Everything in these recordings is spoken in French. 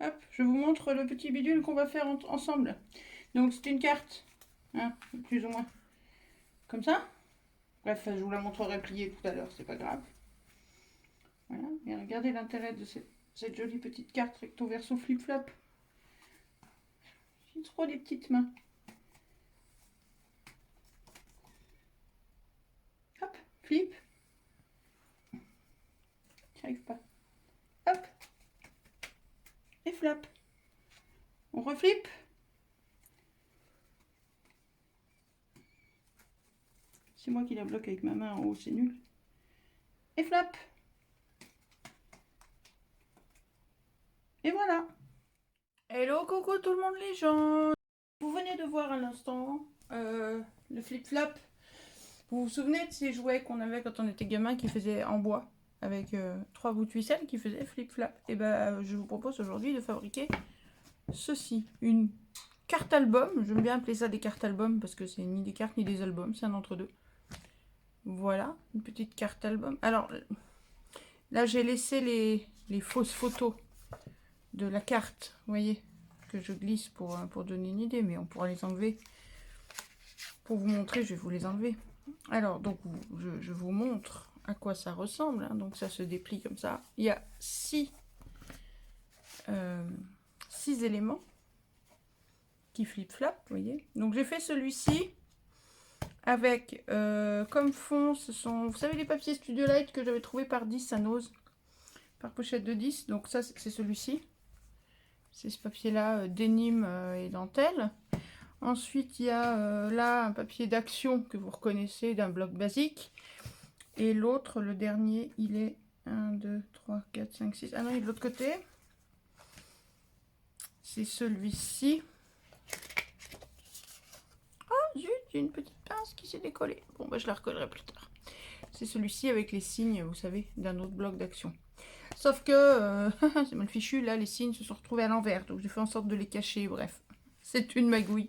hop, je vous montre le petit bidule qu'on va faire ensemble. Donc c'est une carte, hein, plus ou moins, comme ça. Bref, je vous la montrerai pliée tout à l'heure, c'est pas grave. Voilà, et regardez l'intérêt de cette jolie petite carte recto verso flip-flop. J'ai trop des petites mains. Hop, flip. J'y arrive pas. Hop. Et flap. On reflippe. C'est moi qui la bloque avec ma main en haut, c'est nul. Et flap. Et voilà. Hello, coucou tout le monde les gens. Vous venez de voir à l'instant le flip-flap. Vous vous souvenez de ces jouets qu'on avait quand on était gamin qui faisaient en bois avec 3 bouts de ficelle qui faisaient flip-flap? Et ben je vous propose aujourd'hui de fabriquer ceci, une carte album. J'aime bien appeler ça des cartes album parce que c'est ni des cartes ni des albums, c'est un entre deux. Voilà, une petite carte album. Alors là j'ai laissé les fausses photos de la carte, vous voyez, que je glisse pour donner une idée, mais on pourra les enlever. Pour vous montrer, je vais vous les enlever. Alors, donc, je vous montre à quoi ça ressemble. Hein. Donc, ça se déplie comme ça. Il y a 6 éléments qui flip-flap, vous voyez. Donc, j'ai fait celui-ci avec, comme fond, ce sont, vous savez, les papiers Studio Light que j'avais trouvé par 10 à Nose, par pochette de 10. Donc, ça, c'est celui-ci. C'est ce papier-là, dénime et dentelle. Ensuite, il y a là un papier d'action que vous reconnaissez d'un bloc basique. Et l'autre, le dernier, il est 1, 2, 3, 4, 5, 6. Ah non, il est de l'autre côté. C'est celui-ci. Oh, zut, j'ai une petite pince qui s'est décollée. Bon, bah, je la recollerai plus tard. C'est celui-ci avec les signes, vous savez, d'un autre bloc d'action. Sauf que, c'est mal fichu, là, les signes se sont retrouvés à l'envers. Donc, j'ai fait en sorte de les cacher, bref. C'est une magouille.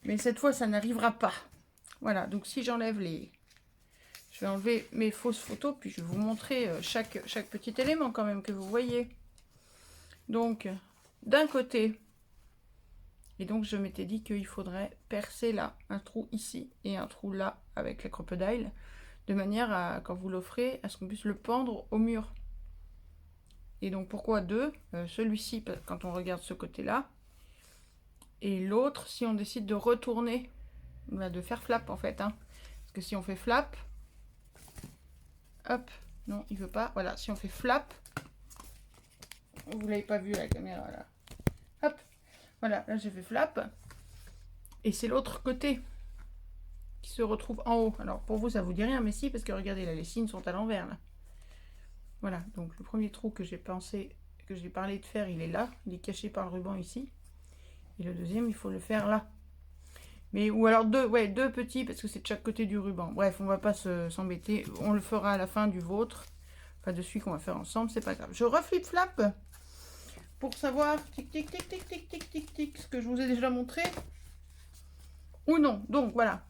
Mais cette fois, ça n'arrivera pas. Voilà, donc si j'enlève les... Je vais enlever mes fausses photos, puis je vais vous montrer chaque petit élément quand même que vous voyez. Donc, d'un côté, et donc je m'étais dit qu'il faudrait percer là, un trou ici et un trou là avec la crocodile, de manière à, quand vous l'offrez, à ce qu'on puisse le pendre au mur. Et donc pourquoi deux? Celui-ci, quand on regarde ce côté-là, et l'autre, si on décide de retourner, bah, de faire flap en fait. Hein. Parce que si on fait flap, hop, non, il veut pas. Voilà, si on fait flap, vous l'avez pas vu à la caméra là. Hop, voilà, là j'ai fait flap. Et c'est l'autre côté qui se retrouve en haut. Alors pour vous, ça vous dit rien, mais si, parce que regardez, là, les signes sont à l'envers là. Voilà, donc le premier trou que j'ai pensé, que j'ai parlé de faire, il est là. Il est caché par le ruban ici. Et le deuxième, il faut le faire là. Mais, ou alors deux, ouais, deux petits, parce que c'est de chaque côté du ruban. Bref, on va pas s'embêter. On le fera à la fin du vôtre. Enfin, de celui qu'on va faire ensemble, c'est pas grave. Je reflip flap pour savoir, tic, tic, tic, tic, tic, tic, tic, tic, ce que je vous ai déjà montré. Ou non. Donc, voilà.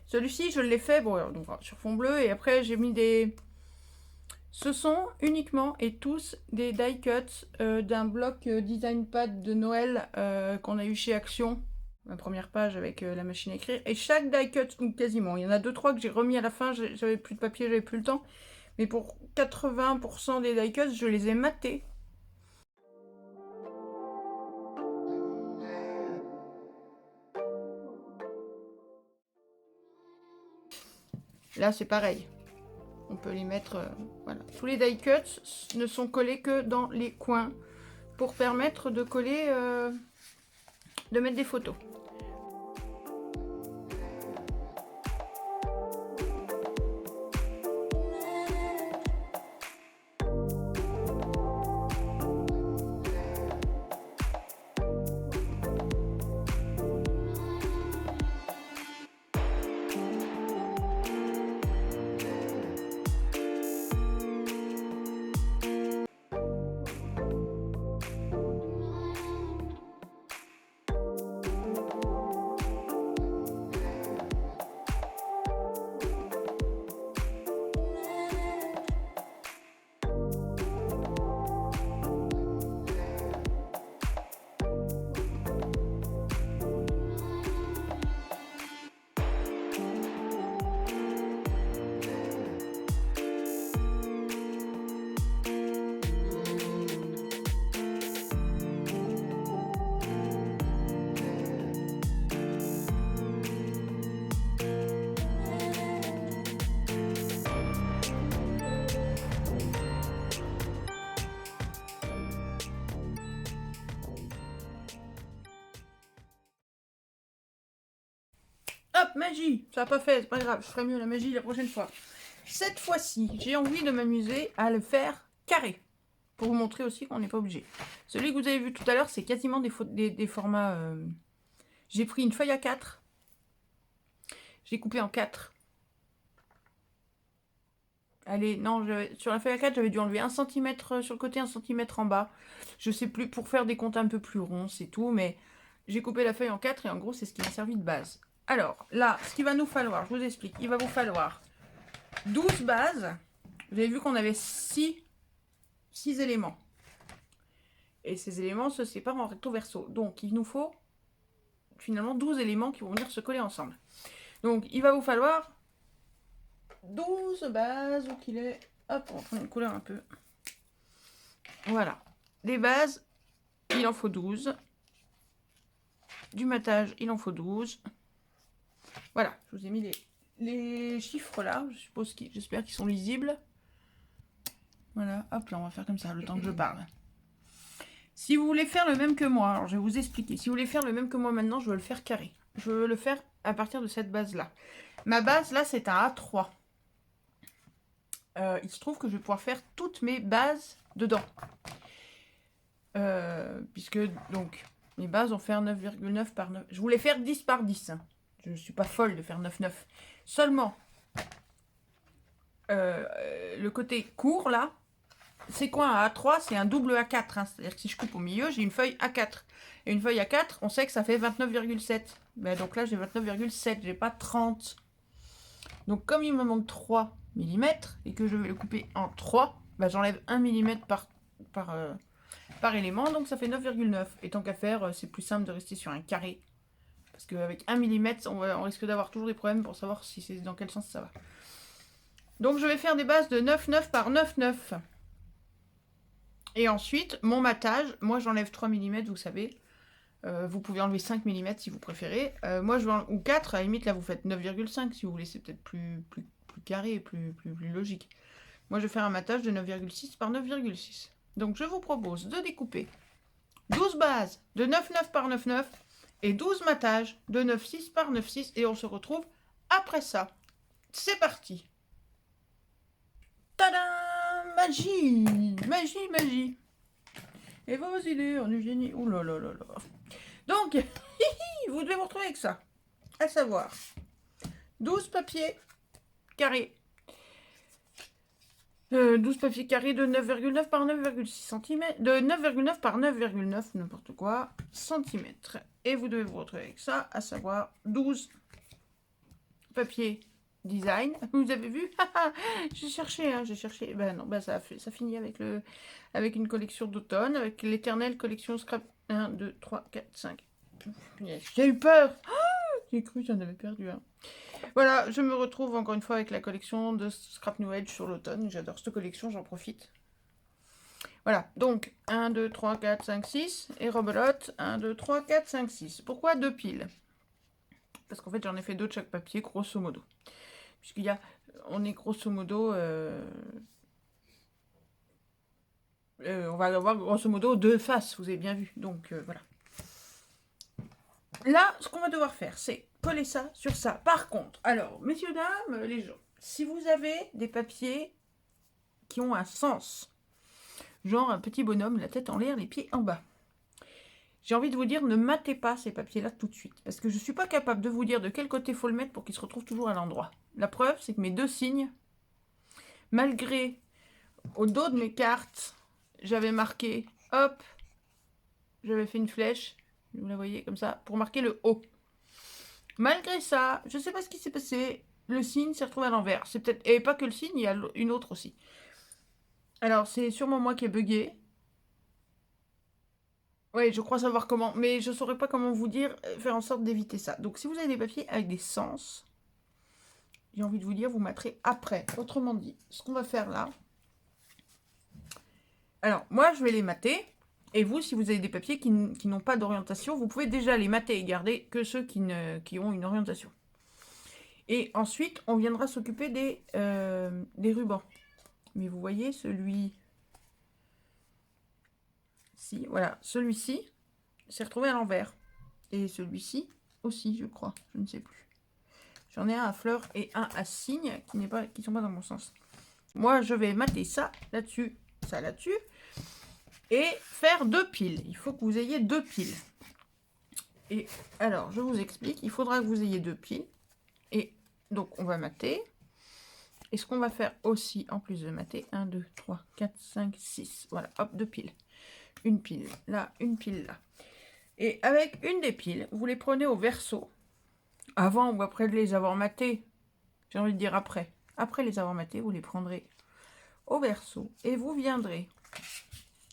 Celui-ci, je l'ai fait, bon, alors, donc, sur fond bleu. Et après, j'ai mis des... Ce sont uniquement et tous des die cuts d'un bloc design pad de Noël qu'on a eu chez Action. Ma première page avec la machine à écrire. Et chaque die cut, ou quasiment, il y en a 2-3 que j'ai remis à la fin, j'avais plus de papier, j'avais plus le temps. Mais pour 80% des die cuts, je les ai matés. Là, c'est pareil. On peut les mettre... voilà. Tous les die cuts ne sont collés que dans les coins pour permettre de coller... de mettre des photos. magie. Ça n'a pas fait, c'est pas grave. Je ferai mieux la magie la prochaine fois. Cette fois-ci, j'ai envie de m'amuser à le faire carré. Pour vous montrer aussi qu'on n'est pas obligé. Celui que vous avez vu tout à l'heure, c'est quasiment des formats... J'ai pris une feuille A4. J'ai coupé en 4. Allez, non, sur la feuille A4, j'avais dû enlever 1 cm sur le côté, 1 cm en bas. Je sais plus, pour faire des comptes un peu plus ronds, c'est tout. Mais j'ai coupé la feuille en 4 et en gros, c'est ce qui m'a servi de base. Alors, là, ce qu'il va nous falloir, je vous explique. Il va vous falloir 12 bases. Vous avez vu qu'on avait 6 éléments. Et ces éléments se séparent en recto verso. Donc, il nous faut finalement 12 éléments qui vont venir se coller ensemble. Donc, il va vous falloir 12 bases, où qu'il est. Hop, on va prendre une couleur un peu. Voilà. Les bases, il en faut 12. Du matage, il en faut 12. Voilà, je vous ai mis les chiffres là. J'espère qu'ils sont lisibles. Voilà, hop là, on va faire comme ça, le temps que je parle. Si vous voulez faire le même que moi, alors je vais vous expliquer. Si vous voulez faire le même que moi maintenant, je veux le faire carré. Je veux le faire à partir de cette base-là. Ma base, là, c'est un A3. Il se trouve que je vais pouvoir faire toutes mes bases dedans. Puisque, donc, mes bases vont faire 9,9 par 9. Je voulais faire 10 par 10. Hein. Je ne suis pas folle de faire 9,9. Seulement, le côté court, là, c'est quoi un A3? C'est un double A4. Hein. C'est-à-dire que si je coupe au milieu, j'ai une feuille A4. Et une feuille A4, on sait que ça fait 29,7. Ben, donc là, j'ai 29,7. J'ai pas 30. Donc, comme il me manque 3 mm et que je vais le couper en 3, ben, j'enlève 1 mm par élément. Donc, ça fait 9,9. Et tant qu'à faire, c'est plus simple de rester sur un carré. Parce qu'avec 1 mm, on risque d'avoir toujours des problèmes pour savoir si c'est dans quel sens ça va. Donc, je vais faire des bases de 9,9 par 9,9. Et ensuite, mon matage, moi j'enlève 3 mm, vous savez. Vous pouvez enlever 5 mm si vous préférez. Moi, ou 4, à la limite, là vous faites 9,5 si vous voulez. C'est peut-être plus carré, plus logique. Moi, je vais faire un matage de 9,6 par 9,6. Donc, je vous propose de découper 12 bases de 9,9 par 9,9 et 12 matages de 9,6 par 9,6. Et on se retrouve après ça. C'est parti. Tadam! Magie! Magie, magie! Et vos idées en eugénie. Ouh là là là là. Donc, vous devez vous retrouver avec ça. À savoir, 12 papiers carrés. 12 papiers carrés de 9,9 par 9,6 cm. De 9,9 par 9,9, n'importe quoi, centimètres. Et vous devez vous retrouver avec ça, à savoir 12 papiers design. Vous avez vu? J'ai cherché, hein, j'ai cherché. Ben non, ben ça finit avec une collection d'automne, avec l'éternelle collection scrap. 1, 2, 3, 4, 5. J'ai eu peur. J'ai cru que j'en avais perdu un. Voilà, je me retrouve encore une fois avec la collection de Scrap New Age sur l'automne. J'adore cette collection, j'en profite. Voilà, donc 1, 2, 3, 4, 5, 6. Et rebelote, 1, 2, 3, 4, 5, 6. Pourquoi 2 piles? Parce qu'en fait, j'en ai fait 2 de chaque papier, grosso modo. On est grosso modo... on va avoir grosso modo 2 faces, vous avez bien vu. Donc, voilà. Là, ce qu'on va devoir faire, c'est coller ça sur ça. Par contre, alors, messieurs, dames, les gens, si vous avez des papiers qui ont un sens, genre un petit bonhomme, la tête en l'air, les pieds en bas, j'ai envie de vous dire, ne matez pas ces papiers-là tout de suite. Parce que je ne suis pas capable de vous dire de quel côté il faut le mettre pour qu'il se retrouve toujours à l'endroit. La preuve, c'est que mes 2 signes, malgré au dos de mes cartes, j'avais marqué, hop, j'avais fait une flèche, vous la voyez comme ça, pour marquer le haut. Malgré ça, je ne sais pas ce qui s'est passé, le signe s'est retrouvé à l'envers. C'est peut-être, et pas que le signe, il y a une autre aussi. Alors, c'est sûrement moi qui ai bugué. Oui, je crois savoir comment, mais je ne saurais pas comment vous dire, faire en sorte d'éviter ça. Donc, si vous avez des papiers avec des sens, j'ai envie de vous dire, vous mettrez après. Autrement dit, ce qu'on va faire là. Alors, moi, je vais les mater. Et vous, si vous avez des papiers qui n'ont pas d'orientation, vous pouvez déjà les mater et garder que ceux qui ont une orientation. Et ensuite, on viendra s'occuper des rubans. Mais vous voyez, celui-ci, voilà, celui-ci s'est retrouvé à l'envers. Et celui-ci aussi, je crois, je ne sais plus. J'en ai un à fleurs et un à cygne qui sont pas dans mon sens. Moi, je vais mater ça là-dessus, ça là-dessus. Et faire 2 piles. Il faut que vous ayez 2 piles. Et alors, je vous explique. Il faudra que vous ayez 2 piles. Et donc, on va mater. Et ce qu'on va faire aussi, en plus de mater, 1, 2, 3, 4, 5, 6. Voilà, hop, 2 piles. Une pile là, une pile là. Et avec une des piles, vous les prenez au verso. Avant ou après de les avoir matés. J'ai envie de dire après. Après les avoir matés, vous les prendrez au verso. Et vous viendrez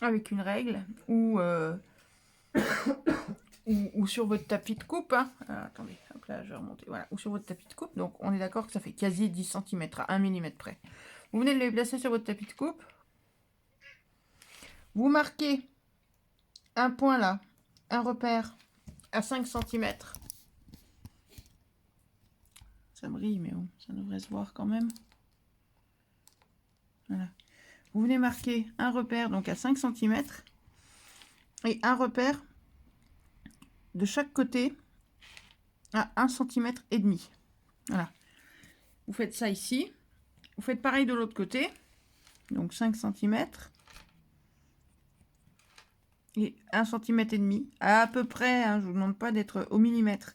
avec une règle ou sur votre tapis de coupe. Hein. Attendez, hop là, je vais remonter. Voilà, ou sur votre tapis de coupe. Donc, on est d'accord que ça fait quasi 10 cm à 1 mm près. Vous venez de les placer sur votre tapis de coupe. Vous marquez un point là, un repère à 5 cm. Ça brille, mais bon, ça devrait se voir quand même. Voilà. Vous venez marquer un repère donc à 5 cm et un repère de chaque côté à 1 cm et demi. Voilà. Vous faites ça ici. Vous faites pareil de l'autre côté. Donc 5 cm et 1 cm et demi. À peu près, hein, je ne vous demande pas d'être au millimètre.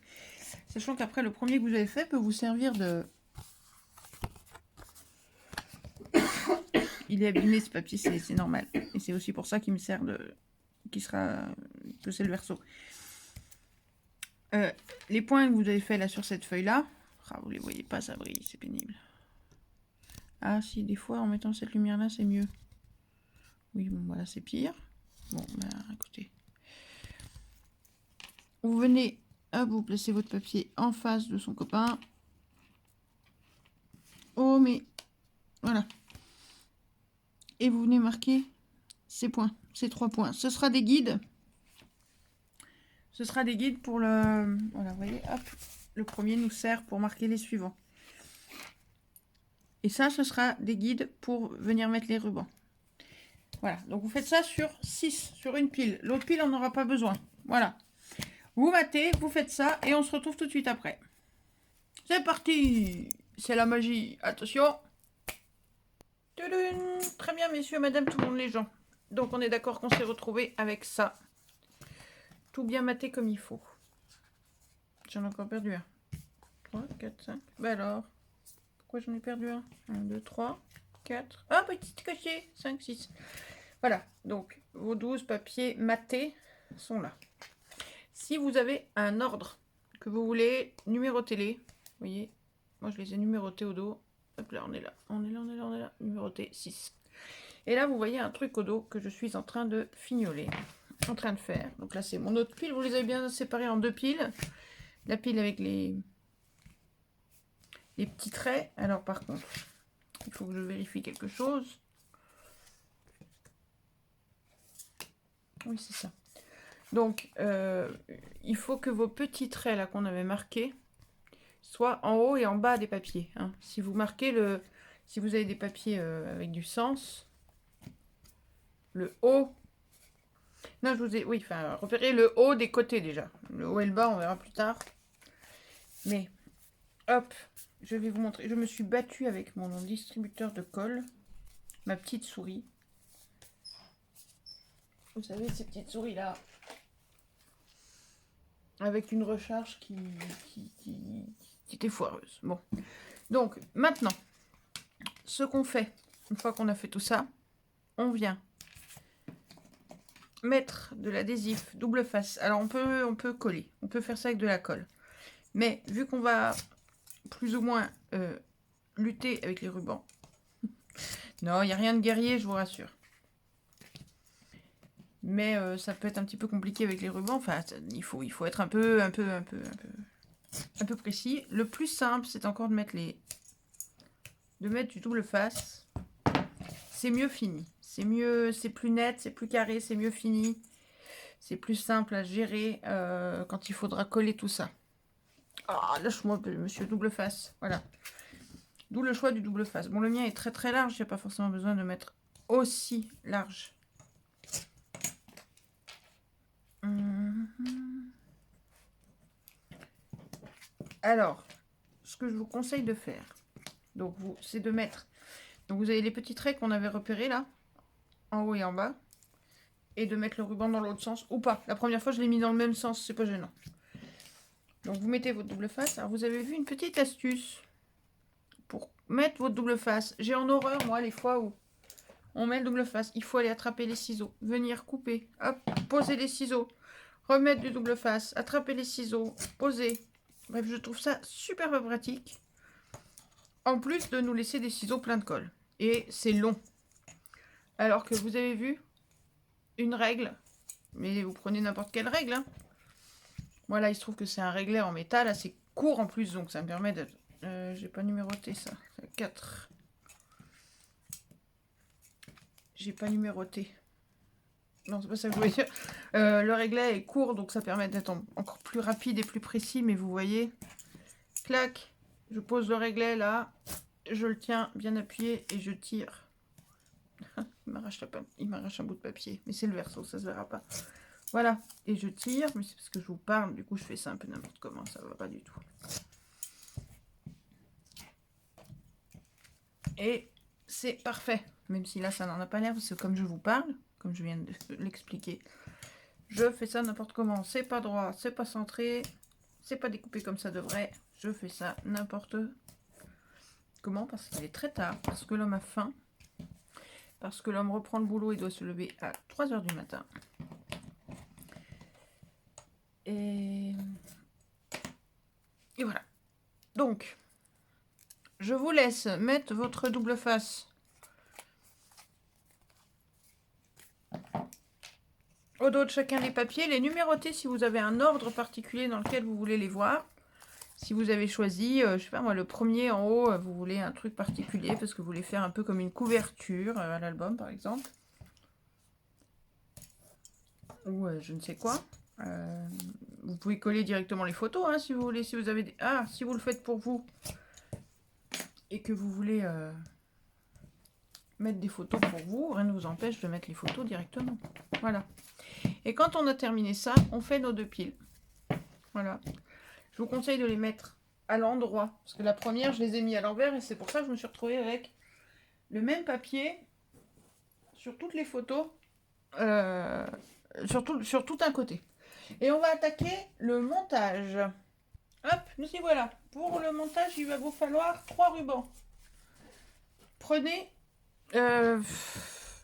Sachant qu'après, le premier que vous avez fait peut vous servir de... Il est abîmé ce papier, c'est normal. Et c'est aussi pour ça qu'il me sert de... que c'est le verso. Les points que vous avez fait là sur cette feuille là, vous les voyez pas, ça brille, c'est pénible. Ah si, des fois en mettant cette lumière là c'est mieux. Oui, bon voilà, c'est pire. Bon bah écoutez, vous venez, hop, vous placez votre papier en face de son copain. Oh mais voilà, et vous venez marquer ces points, ces 3 points. Ce sera des guides. Ce sera des guides pour le... Voilà, vous voyez, hop, le premier nous sert pour marquer les suivants. Et ça, ce sera des guides pour venir mettre les rubans. Voilà, donc vous faites ça sur 6, sur une pile. L'autre pile, on n'aura pas besoin. Voilà. Vous matez, vous faites ça, et on se retrouve tout de suite après. C'est parti! C'est la magie. Attention! Tudun. Très bien, messieurs, madame, tout le monde, les gens. Donc, on est d'accord qu'on s'est retrouvé avec ça. Tout bien maté comme il faut. J'en ai encore perdu un. 3, 4, 5. Bah alors, pourquoi j'en ai perdu un? 1, 2, 3, 4. Ah, petit cachet. 5, 6. Voilà, donc vos 12 papiers matés sont là. Si vous avez un ordre que vous voulez, numérotez-les. Vous voyez, moi je les ai numérotés au dos. Hop là, on est là, on est là, on est là, on est là. Numéroté 6. Et là, vous voyez un truc au dos que je suis en train de fignoler. En train de faire. Donc là, c'est mon autre pile. Vous les avez bien séparés en 2 piles. La pile avec les petits traits. Alors par contre, il faut que je vérifie quelque chose. Oui, c'est ça. Donc, il faut que vos petits traits là qu'on avait marqués soient en haut et en bas des papiers. Hein. Si vous marquez si vous avez des papiers avec du sens, le haut. Non, je vous ai. Oui, enfin, repérez le haut des côtés déjà. Le haut et le bas, on verra plus tard. Mais, hop, je vais vous montrer. Je me suis battue avec mon distributeur de colle, ma petite souris. Vous savez, ces petites souris là. Avec une recharge qui était foireuse. Bon. Donc, maintenant, ce qu'on fait, une fois qu'on a fait tout ça, on vient mettre de l'adhésif double face. Alors, on peut coller. On peut faire ça avec de la colle. Mais, vu qu'on va plus ou moins lutter avec les rubans. Non, il n'y a rien de guerrier, je vous rassure. Mais ça peut être un petit peu compliqué avec les rubans. Enfin, il faut être un peu précis. Le plus simple, c'est encore de mettre du double face. C'est mieux fini. C'est mieux, c'est plus net, c'est plus carré, c'est mieux fini. C'est plus simple à gérer quand il faudra coller tout ça. Ah, lâche-moi, monsieur double face. Voilà. D'où le choix du double face. Bon, le mien est très très large. Il n'y a pas forcément besoin de mettre aussi large. Alors, ce que je vous conseille de faire, donc c'est de mettre, donc vous avez les petits traits qu'on avait repérés là, en haut et en bas, et de mettre le ruban dans l'autre sens, ou pas. La première fois, je l'ai mis dans le même sens, c'est pas gênant. Donc vous mettez votre double face. Alors vous avez vu une petite astuce pour mettre votre double face. J'ai en horreur, moi, les fois où on met le double face. Il faut aller attraper les ciseaux, venir couper, hop, poser les ciseaux, remettre du double face, attraper les ciseaux, poser. Bref, je trouve ça super pratique. En plus de nous laisser des ciseaux pleins de colle. Et c'est long. Alors que vous avez vu une règle, mais vous prenez n'importe quelle règle, hein. Voilà, il se trouve que c'est un réglet en métal assez court en plus, donc ça me permet de... j'ai pas numéroté ça. 4. J'ai pas numéroté. Non, c'est pas ça que je voulais dire. Le réglet est court, donc ça permet d'être encore plus rapide et plus précis, mais vous voyez, clac, je pose le réglet là, je le tiens bien appuyé et je tire. Il m'arrache un bout de papier, mais c'est le verso, ça se verra pas. Voilà, et je tire, mais c'est parce que je vous parle, du coup je fais ça un peu n'importe comment, ça va pas du tout. Et c'est parfait, même si là ça n'en a pas l'air, parce que comme je vous parle, comme je viens de l'expliquer, je fais ça n'importe comment, c'est pas droit, c'est pas centré, c'est pas découpé comme ça devrait, je fais ça n'importe comment, parce qu'il est très tard, parce que l'homme a faim, parce que l'homme reprend le boulot et doit se lever à 3 h du matin. Et voilà. Donc, je vous laisse mettre votre double face au dos de chacun des papiers, les numéroter si vous avez un ordre particulier dans lequel vous voulez les voir. Si vous avez choisi, je sais pas moi, le premier en haut, vous voulez un truc particulier parce que vous voulez faire un peu comme une couverture à l'album par exemple. Ou je ne sais quoi. Vous pouvez coller directement les photos hein, si vous voulez. Si vous avez des... Ah, si vous le faites pour vous et que vous voulez mettre des photos pour vous, rien ne vous empêche de mettre les photos directement. Voilà. Et quand on a terminé ça, on fait nos 2 piles. Voilà. Je vous conseille de les mettre à l'endroit. Parce que la première, je les ai mis à l'envers et c'est pour ça que je me suis retrouvée avec le même papier sur toutes les photos, sur tout un côté. Et on va attaquer le montage. Hop, nous y voilà. Pour le montage, il va vous falloir 3 rubans. Prenez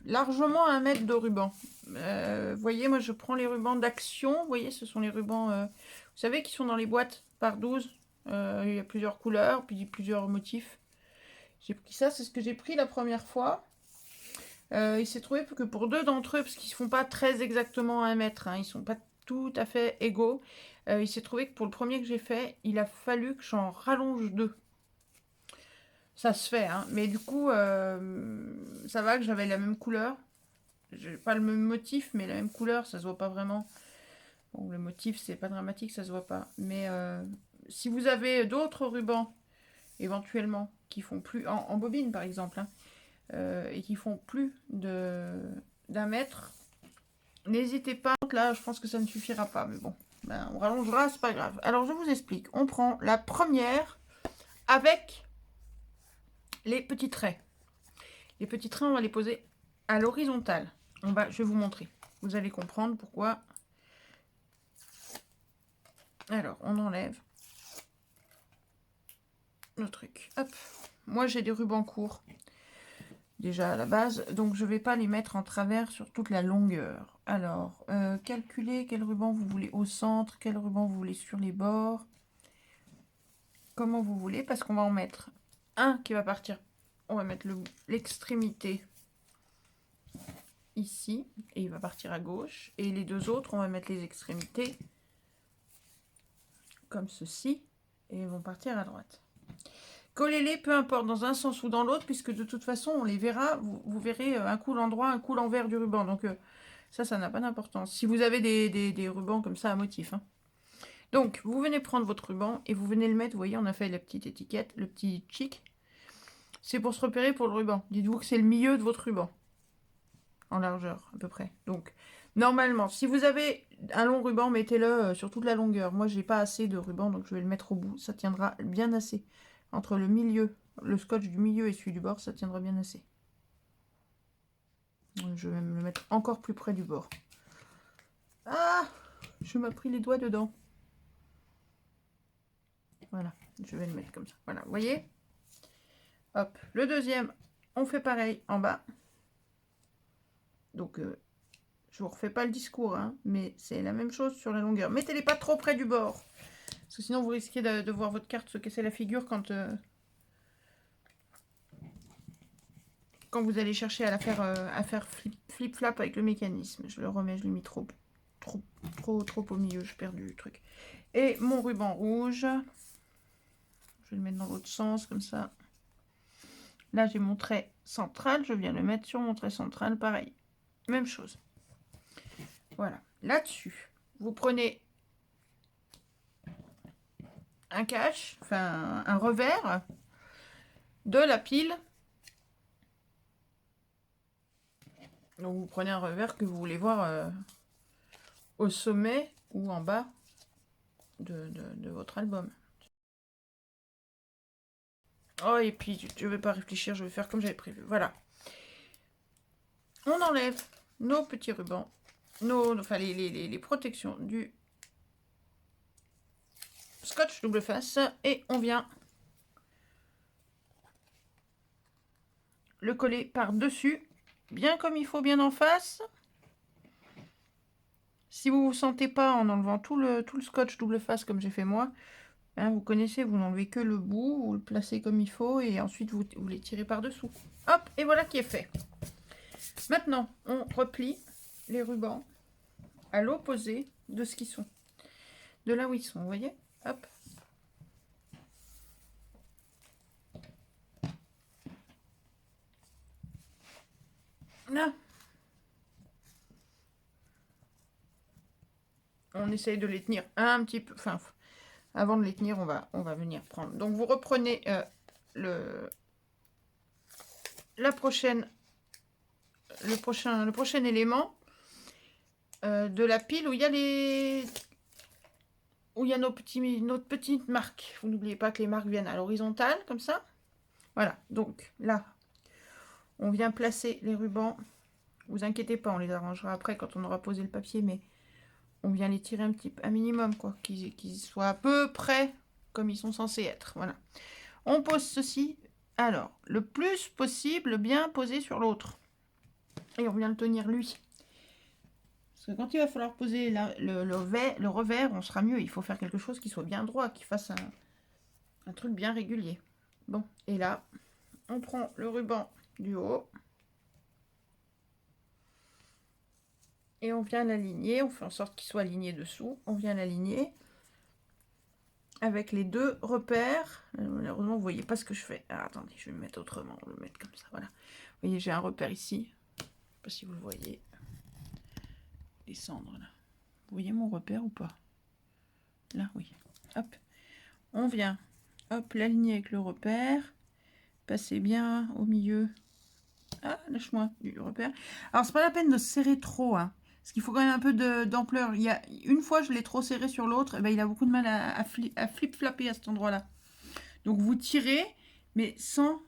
largement 1 mètre de ruban. Vous voyez, moi je prends les rubans d'Action. Vous voyez, ce sont les rubans, vous savez, qui sont dans les boîtes par 12. Il y a plusieurs couleurs, puis plusieurs motifs. J'ai pris ça, c'est ce que j'ai pris la première fois. Il s'est trouvé que pour 2 d'entre eux, parce qu'ils ne font pas très exactement 1 mètre, hein, ils ne sont pas tout à fait égaux. Il s'est trouvé que pour le premier que j'ai fait, il a fallu que j'en rallonge 2. Ça se fait, hein, mais du coup, ça va que j'avais la même couleur. J'ai pas le même motif, mais la même couleur, ça se voit pas vraiment. Bon, le motif, c'est pas dramatique, ça se voit pas. Mais si vous avez d'autres rubans, éventuellement, qui font plus, en bobine par exemple, hein, et qui font plus d'1 mètre, n'hésitez pas. Là, je pense que ça ne suffira pas, mais bon, ben, on rallongera, c'est pas grave. Alors, je vous explique. On prend la première avec les petits traits. Les petits traits, on va les poser à l'horizontale. Je vais vous montrer. Vous allez comprendre pourquoi. Alors, on enlève le truc. Hop. Moi, j'ai des rubans courts déjà à la base, donc je ne vais pas les mettre en travers sur toute la longueur. Alors, calculez quel ruban vous voulez au centre, quel ruban vous voulez sur les bords, comment vous voulez, parce qu'on va en mettre un qui va partir. On va mettre l'extrémité ici, et il va partir à gauche, et les 2 autres, on va mettre les extrémités comme ceci, et ils vont partir à droite. Collez-les, peu importe, dans un sens ou dans l'autre, puisque de toute façon, on les verra, vous verrez un coup l'endroit, un coup l'envers du ruban, donc ça n'a pas d'importance, si vous avez des rubans comme ça à motif, hein. Donc, vous venez prendre votre ruban, et vous venez le mettre, vous voyez, on a fait la petite étiquette, le petit chic, c'est pour se repérer pour le ruban, dites-vous que c'est le milieu de votre ruban, en largeur, à peu près, donc... Normalement, si vous avez un long ruban, mettez-le sur toute la longueur. Moi, j'ai pas assez de ruban, donc je vais le mettre au bout. Ça tiendra bien assez entre le milieu, le scotch du milieu et celui du bord, ça tiendra bien assez. Je vais me le mettre encore plus près du bord. Ah, je m'ai pris les doigts dedans. Voilà, je vais le mettre comme ça. Voilà, vous voyez? Hop, le deuxième, on fait pareil en bas. Donc, je vous refais pas le discours, hein, mais c'est la même chose sur la longueur. Mettez-les pas trop près du bord. Parce que sinon, vous risquez de voir votre carte se casser la figure quand vous allez chercher à la faire, flip-flap avec le mécanisme. Je le remets, je l'ai mis trop au milieu, je perds du truc. Et mon ruban rouge, je vais le mettre dans l'autre sens, comme ça. Là, j'ai mon trait central, je viens le mettre sur mon trait central, pareil. Même chose. Voilà, là-dessus, vous prenez un cache, enfin un revers de la pile. Donc vous prenez un revers que vous voulez voir au sommet ou en bas de votre album. Oh, et puis je ne vais pas réfléchir, je vais faire comme j'avais prévu. Voilà. On enlève nos petits rubans, enfin les protections du scotch double face et on vient le coller par-dessus, bien comme il faut, bien en face. Si vous ne vous sentez pas en enlevant tout le scotch double face comme j'ai fait moi, hein, vous connaissez, vous n'enlevez que le bout, vous le placez comme il faut et ensuite vous les tirez par-dessous. Hop, et voilà qui est fait. Maintenant, on replie les rubans à l'opposé de ce qu'ils sont. De là où ils sont, vous voyez? Hop. Là. On essaye de les tenir un petit peu. Enfin, avant de les tenir, on va venir prendre. Donc, vous reprenez le prochain élément de la pile où il y a notre petite marque. Vous n'oubliez pas que les marques viennent à l'horizontale, comme ça. Voilà, donc là, on vient placer les rubans. Vous inquiétez pas, on les arrangera après quand on aura posé le papier, mais on vient les tirer un minimum, quoi, qu'ils soient à peu près comme ils sont censés être. Voilà. On pose ceci, alors, le plus possible bien posé sur l'autre. Et on vient le tenir lui. Parce que quand il va falloir poser le revers, on sera mieux. Il faut faire quelque chose qui soit bien droit, qui fasse un truc bien régulier. Bon, et là, on prend le ruban du haut. Et on vient l'aligner. On fait en sorte qu'il soit aligné dessous. On vient l'aligner avec les deux repères. Malheureusement, vous ne voyez pas ce que je fais. Alors, attendez, je vais me mettre autrement. On va le mettre comme ça, voilà. Vous voyez, j'ai un repère ici. Je ne sais pas si vous le voyez. Descendre, là. Vous voyez mon repère ou pas? Là, oui. Hop. On vient, hop, l'aligner avec le repère. Passer bien au milieu. Ah, lâche-moi du repère. Alors, c'est pas la peine de serrer trop, hein. Parce qu'il faut quand même un peu d'ampleur. Une fois, je l'ai trop serré sur l'autre, il a beaucoup de mal à flip-flapper à cet endroit-là. Donc, vous tirez, mais sans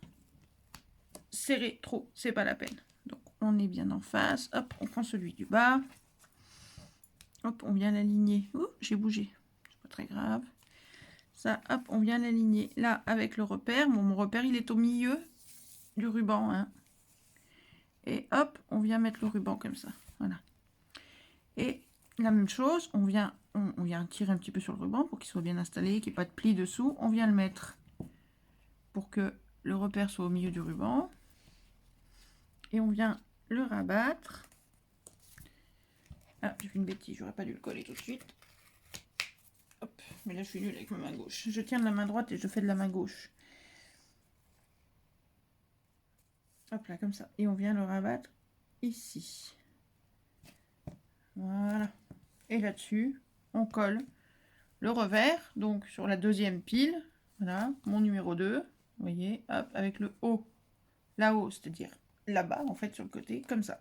serrer trop. C'est pas la peine. Donc, on est bien en face. Hop, on prend celui du bas. Hop, on vient l'aligner. Ouh, j'ai bougé. C'est pas très grave. Ça, hop, on vient l'aligner là avec le repère. Bon, mon repère, il est au milieu du ruban, hein. Et hop, on vient mettre le ruban comme ça. Voilà. Et la même chose, on vient tirer un petit peu sur le ruban pour qu'il soit bien installé, qu'il n'y ait pas de pli dessous. On vient le mettre pour que le repère soit au milieu du ruban. Et on vient le rabattre. Ah, j'ai fait une bêtise, j'aurais pas dû le coller tout de suite. Hop, mais là je suis nulle avec ma main gauche. Je tiens de la main droite et je fais de la main gauche. Hop là, comme ça. Et on vient le rabattre ici. Voilà. Et là-dessus, on colle le revers, donc sur la deuxième pile. Voilà, mon numéro 2. Vous voyez, hop, avec le haut. Là-haut, c'est-à-dire là-bas, en fait, sur le côté, comme ça.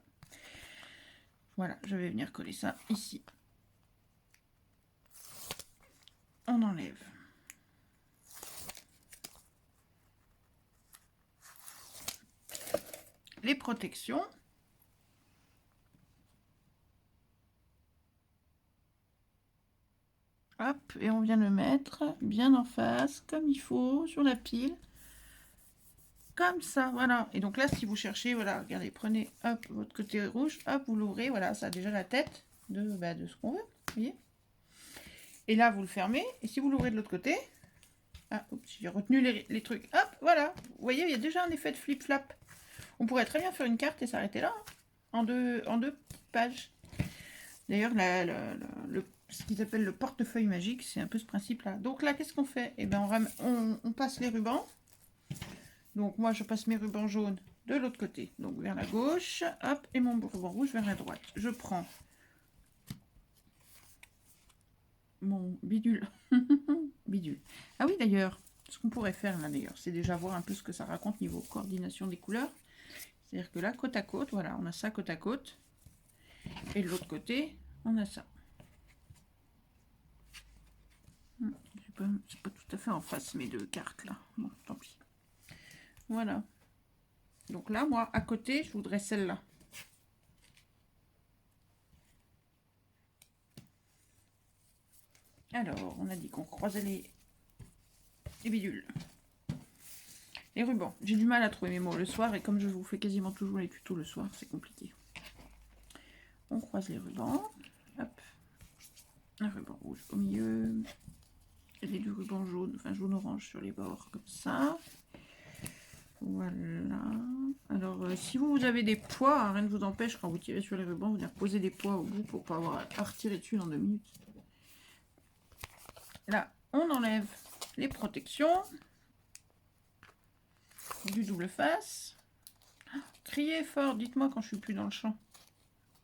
Voilà, je vais venir coller ça ici. On enlève les protections. Hop, et on vient le mettre bien en face, comme il faut, sur la pile. Comme ça, voilà. Et donc là, si vous cherchez, voilà, regardez, prenez, hop, votre côté rouge, hop, vous l'ouvrez, voilà, ça a déjà la tête de ce qu'on veut, vous voyez. Et là, vous le fermez, et si vous l'ouvrez de l'autre côté, ah, oups, j'ai retenu les trucs, hop, voilà. Vous voyez, il y a déjà un effet de flip-flap. On pourrait très bien faire une carte et s'arrêter là, hein, en deux pages. D'ailleurs, ce qu'ils appellent le portefeuille magique, c'est un peu ce principe-là. Donc là, qu'est-ce qu'on fait? Eh bien, on passe les rubans. Donc moi, je passe mes rubans jaunes de l'autre côté, donc vers la gauche, hop, et mon ruban rouge vers la droite. Je prends mon bidule. Bidule. Ah oui, d'ailleurs, ce qu'on pourrait faire là, d'ailleurs, c'est déjà voir un peu ce que ça raconte niveau coordination des couleurs. C'est-à-dire que là, côte à côte, voilà, on a ça côte à côte. Et de l'autre côté, on a ça. C'est pas tout à fait en face mes deux cartes là. Bon, tant pis. Voilà. Donc là, moi, à côté, je voudrais celle-là. Alors, on a dit qu'on croisait les bidules. Les rubans. J'ai du mal à trouver mes mots le soir, et comme je vous fais quasiment toujours les tutos le soir, c'est compliqué. On croise les rubans. Hop. Un ruban rouge au milieu. Et du ruban jaune, enfin jaune-orange sur les bords, comme ça. Voilà. Alors, si vous avez des poids, hein, rien ne vous empêche, quand vous tirez sur les rubans, vous venir poser des poids au bout pour pas avoir à retirer dessus dans 2 minutes. Là, on enlève les protections du double face. Criez fort, dites-moi quand je suis plus dans le champ.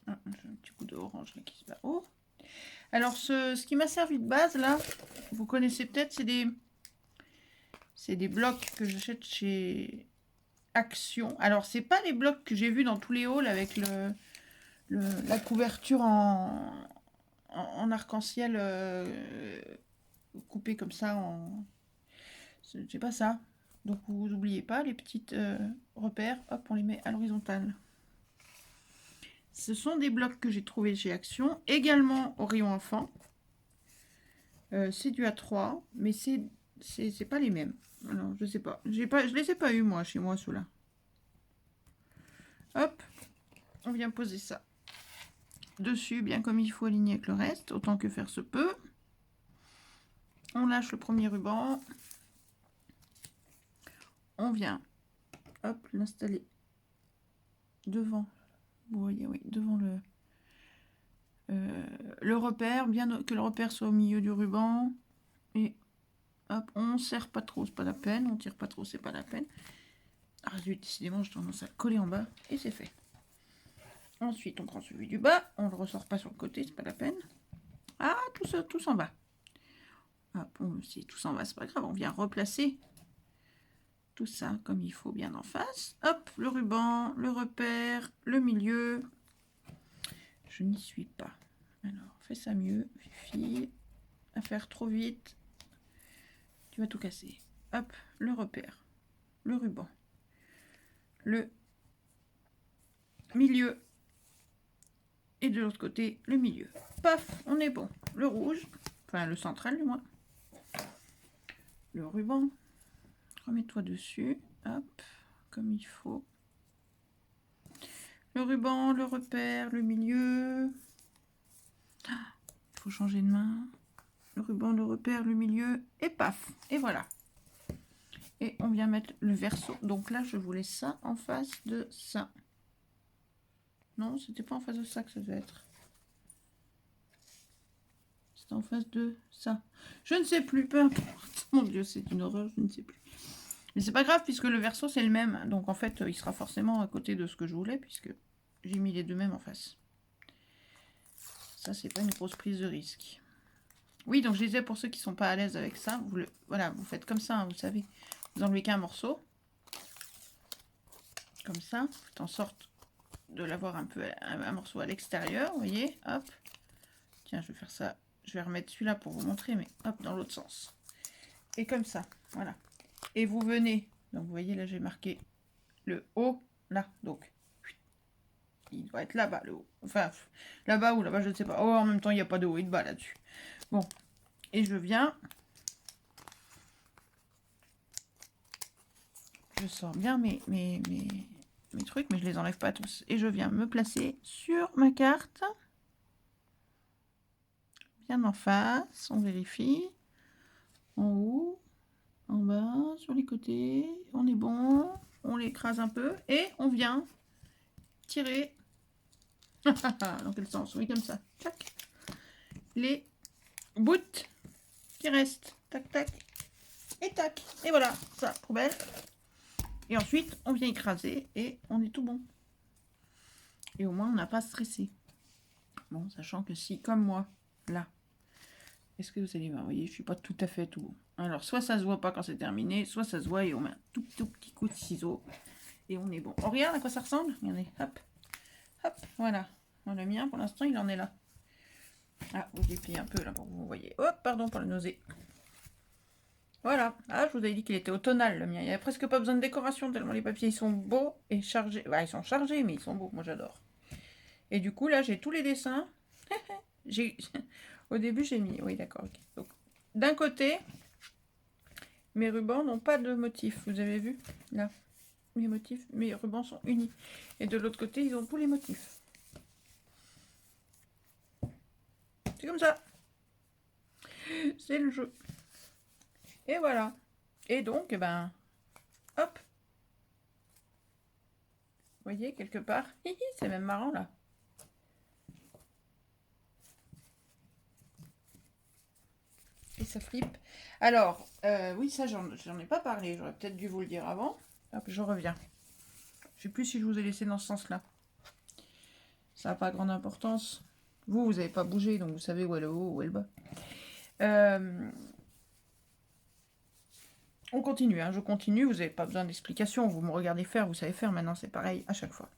Ah, j'ai un petit coup d'orange là qui se bat haut. Alors, ce qui m'a servi de base, là, vous connaissez peut-être, c'est des blocs que j'achète chez Action. Alors, c'est pas les blocs que j'ai vus dans tous les hauls avec la couverture en arc-en-ciel coupé comme ça. C'est pas ça. Donc, vous n'oubliez pas les petites repères. Hop, on les met à l'horizontale. Ce sont des blocs que j'ai trouvés chez Action, également au rayon enfant. C'est du A3, mais c'est pas les mêmes. Alors, je sais pas. Je les ai pas eu moi, chez moi, ceux-là. Hop, on vient poser ça dessus, bien comme il faut, aligner avec le reste, autant que faire se peut. On lâche le premier ruban. On vient, hop, l'installer devant. Vous voyez, oui, devant le repère, bien que le repère soit au milieu du ruban. Et hop, on serre pas trop, c'est pas la peine. On tire pas trop, c'est pas la peine. Ah zut, décidément, j'ai tendance à le coller en bas et c'est fait. Ensuite, on prend celui du bas, on le ressort pas sur le côté, c'est pas la peine. Ah, tout s'en va. Hop, si tout s'en va, c'est pas grave, on vient replacer tout ça comme il faut bien en face. Hop, le ruban, le repère, le milieu. Je n'y suis pas. Alors, fais ça mieux, Fifi. À faire trop vite, tu vas tout casser. Hop, le repère, le ruban, le milieu. Et de l'autre côté, le milieu. Paf, on est bon. Le rouge, enfin le central du moins. Le ruban. Remets-toi dessus. Hop, comme il faut. Le ruban, le repère, le milieu. Il faut changer de main. Le ruban, le repère, le milieu. Et paf, et voilà. Et on vient mettre le verso. Donc là, je voulais ça en face de ça. Non, c'était pas en face de ça que ça devait être. C'était en face de ça. Je ne sais plus, peu importe. Mon Dieu, c'est une horreur, je ne sais plus. Mais c'est pas grave, puisque le verso, c'est le même. Donc en fait, il sera forcément à côté de ce que je voulais, puisque j'ai mis les deux mêmes en face. Ça, c'est pas une grosse prise de risque. Oui, donc je disais, pour ceux qui sont pas à l'aise avec ça, voilà, vous faites comme ça, hein, vous savez. Vous enlevez qu'un morceau. Comme ça. Faites en sorte de l'avoir un peu un morceau à l'extérieur, vous voyez, hop. Tiens, je vais faire ça, je vais remettre celui-là pour vous montrer, mais hop, dans l'autre sens. Et comme ça, voilà. Et vous venez, donc vous voyez là, j'ai marqué le haut, là, donc doit être là-bas, le haut. Enfin, là-bas ou là-bas, je ne sais pas. Oh, en même temps, il n'y a pas de haut et de bas là-dessus. Bon, et je viens... Je sors bien mes trucs, mais je les enlève pas tous. Et je viens me placer sur ma carte. Bien en face, on vérifie. En haut, en bas, sur les côtés. On est bon. On l'écrase un peu. Et on vient tirer. Dans quel sens? Oui, comme ça. Tac. Les bouts qui restent. Tac, tac. Et tac. Et voilà. Ça, poubelle. Et ensuite, on vient écraser et on est tout bon. Et au moins, on n'a pas stressé. Bon, sachant que si, comme moi, là, est-ce que vous allez voir, vous voyez, je suis pas tout à fait tout. Alors, soit ça se voit pas quand c'est terminé, soit ça se voit et on met un tout petit coup de ciseau. Et on est bon. On regarde à quoi ça ressemble. Regardez, hop, hop, voilà. Bon, le mien, pour l'instant, il en est là. Ah, vous dépliez un peu là pour que vous voyez. Hop, pardon pour la nausée. Voilà. Ah, je vous avais dit qu'il était automnal, le mien. Il n'y avait presque pas besoin de décoration, tellement les papiers, ils sont beaux et chargés. Bah, ils sont chargés, mais ils sont beaux. Moi, j'adore. Et du coup, là, j'ai tous les dessins. Au début, j'ai mis... Oui, d'accord. Okay. Donc, d'un côté, mes rubans n'ont pas de motif. Vous avez vu? Là, mes motifs, mes rubans sont unis. Et de l'autre côté, ils ont tous les motifs. C'est comme ça. C'est le jeu. Et voilà. Et donc, eh ben, hop. Vous voyez, quelque part. C'est même marrant, là. Et ça flippe. Alors, oui, ça, j'en ai pas parlé. J'aurais peut-être dû vous le dire avant. Hop, je reviens. Je sais plus si je vous ai laissé dans ce sens-là. Ça n'a pas grande importance. Vous n'avez pas bougé, donc vous savez où est le haut, où est le bas. On continue, hein, je continue. Vous n'avez pas besoin d'explication. Vous me regardez faire, vous savez faire. Maintenant, c'est pareil à chaque fois.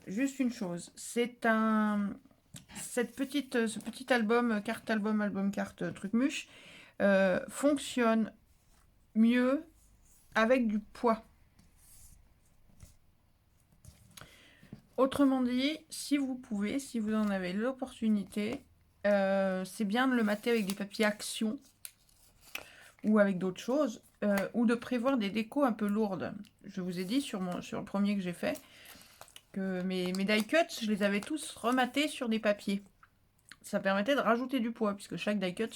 Juste une chose. C'est ce petit album, carte album, album carte, truc muche, fonctionne mieux avec du poids. Autrement dit, si vous pouvez, si vous en avez l'opportunité, c'est bien de le mater avec des papiers action ou avec d'autres choses, ou de prévoir des décos un peu lourdes. Je vous ai dit sur le premier que j'ai fait que mes die cuts, je les avais tous rematés sur des papiers. Ça permettait de rajouter du poids puisque chaque die cut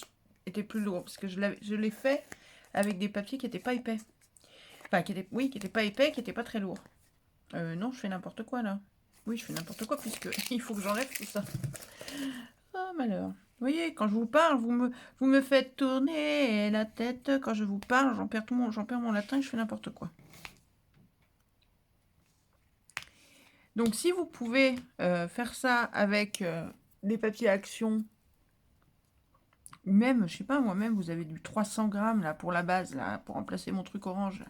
était plus lourd, parce que je l'ai fait avec des papiers qui n'étaient pas épais. Enfin, qui n'étaient pas épais, qui n'étaient pas très lourds. Non, je fais n'importe quoi là. Oui, je fais n'importe quoi puisque il faut que j'enlève tout ça. Oh, malheur. Vous voyez, quand je vous parle, vous me faites tourner la tête. Quand je vous parle, j'en perds mon latin et je fais n'importe quoi. Donc, si vous pouvez faire ça avec des papiers action, ou même, je sais pas, moi-même, vous avez du 300 grammes là pour la base, là, pour remplacer mon truc orange. Là.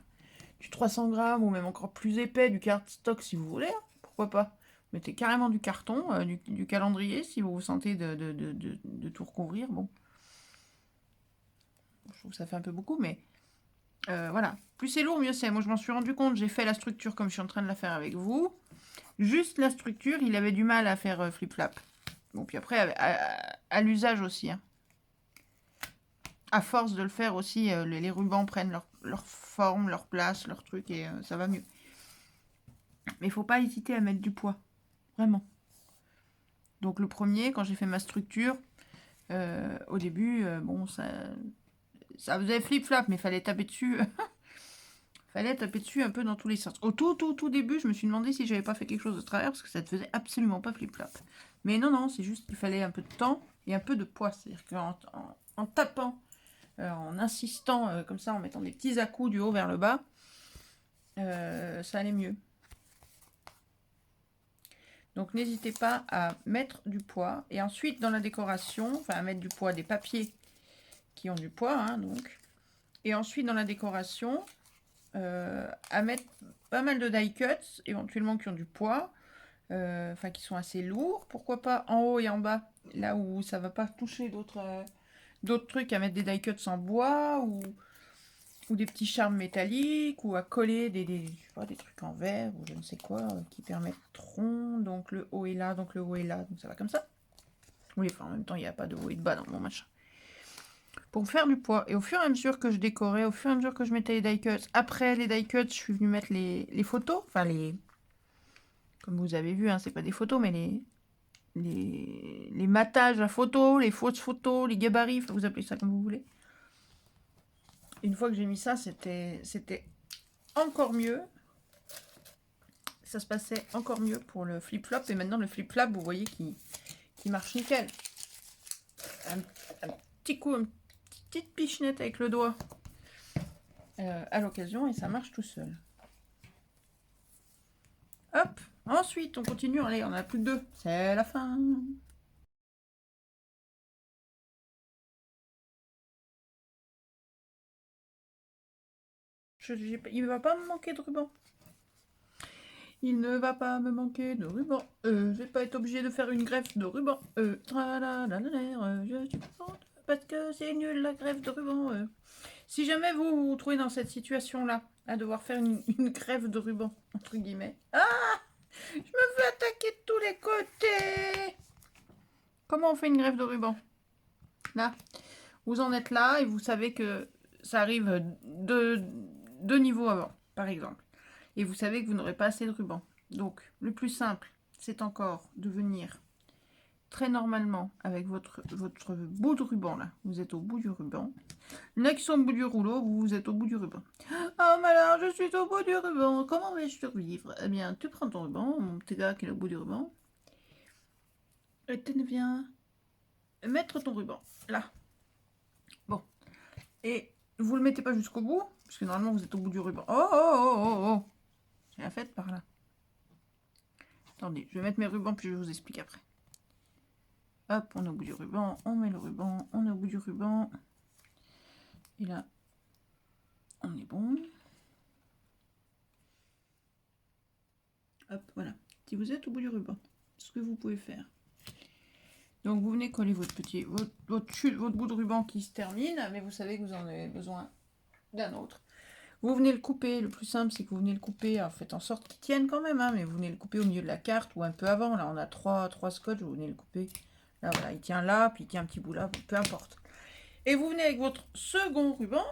Du 300 grammes ou même encore plus épais, du cardstock si vous voulez, hein, pourquoi pas. Mettez carrément du carton, du calendrier si vous vous sentez de tout recouvrir. Bon, je trouve que ça fait un peu beaucoup, mais voilà. Plus c'est lourd, mieux c'est. Moi, je m'en suis rendu compte. J'ai fait la structure comme je suis en train de la faire avec vous. Juste la structure, il avait du mal à faire flip-flap. Bon, puis après, à l'usage aussi. Hein. À force de le faire aussi, les rubans prennent leur forme, leur place, leur truc, et ça va mieux. Mais il ne faut pas hésiter à mettre du poids. Vraiment. Donc le premier, quand j'ai fait ma structure, au début, bon, ça faisait flip-flap, mais il fallait taper dessus. Fallait taper dessus un peu dans tous les sens. Au tout début, je me suis demandé si j'avais pas fait quelque chose de travers, parce que ça ne faisait absolument pas flip-flap. Mais non, c'est juste qu'il fallait un peu de temps et un peu de poids. C'est-à-dire qu'en tapant, en insistant comme ça, en mettant des petits à-coups du haut vers le bas, ça allait mieux. Donc n'hésitez pas à mettre du poids. Et ensuite, dans la décoration, enfin à mettre du poids, des papiers qui ont du poids, hein, donc. Et ensuite, dans la décoration, à mettre pas mal de die cuts, éventuellement qui ont du poids, enfin qui sont assez lourds. Pourquoi pas en haut et en bas, là où ça va pas toucher d'autres trucs, à mettre des die cuts en bois ou ou des petits charmes métalliques, ou à coller je sais pas, des trucs en verre, ou je ne sais quoi, qui permettront, donc le haut est là, donc le haut est là, donc ça va comme ça. Oui, enfin en même temps, il n'y a pas de haut et de bas dans mon machin. Pour faire du poids, et au fur et à mesure que je décorais, au fur et à mesure que je mettais les die cuts, après les die cuts, je suis venue mettre les photos, enfin comme vous avez vu, hein, c'est pas des photos, mais les matages à photos, les fausses photos, les gabarits, vous appelez ça comme vous voulez. Une fois que j'ai mis ça, c'était encore mieux. Ça se passait encore mieux pour le flip-flop. Et maintenant, le flip-flop, vous voyez qui marche nickel. Un petit coup, une petite pichenette avec le doigt à l'occasion et ça marche tout seul. Hop. Ensuite, on continue. Allez, on en a plus que 2. C'est la fin. Il ne va pas me manquer de ruban. Il ne va pas me manquer de ruban. Je vais pas être obligé de faire une greffe de ruban. Je suis contente parce que c'est nul la greffe de ruban. Si jamais vous vous trouvez dans cette situation-là, à devoir faire une greffe de ruban, entre guillemets. Ah! Je me fais attaquer de tous les côtés! Comment on fait une greffe de ruban? Là, vous en êtes là et vous savez que ça arrive deux niveaux avant, par exemple. Et vous savez que vous n'aurez pas assez de ruban. Donc, le plus simple, c'est encore de venir très normalement avec votre bout de ruban là. Vous êtes au bout du ruban. Il y en a qui sont au bout du rouleau, vous êtes au bout du ruban. Oh, mais alors, je suis au bout du ruban. Comment vais-je survivre? Eh bien, tu prends ton ruban, mon petit gars qui est au bout du ruban. Et tu viens mettre ton ruban là. Bon. Et vous le mettez pas jusqu'au bout, parce que normalement vous êtes au bout du ruban. Oh, oh, oh, oh, oh. J'ai la fête par là. Attendez, je vais mettre mes rubans, puis je vous explique après. Hop, on est au bout du ruban, on met le ruban, on est au bout du ruban. Et là, on est bon. Hop, voilà. Si vous êtes au bout du ruban, ce que vous pouvez faire. Donc vous venez coller votre bout de ruban qui se termine, mais vous savez que vous en avez besoin d'un autre. Vous venez le couper, le plus simple c'est que vous venez le couper, alors faites en sorte qu'il tienne quand même, hein, mais vous venez le couper au milieu de la carte ou un peu avant. Là on a trois scotch, vous venez le couper. Là voilà, il tient là, puis il tient un petit bout là, peu importe. Et vous venez avec votre second ruban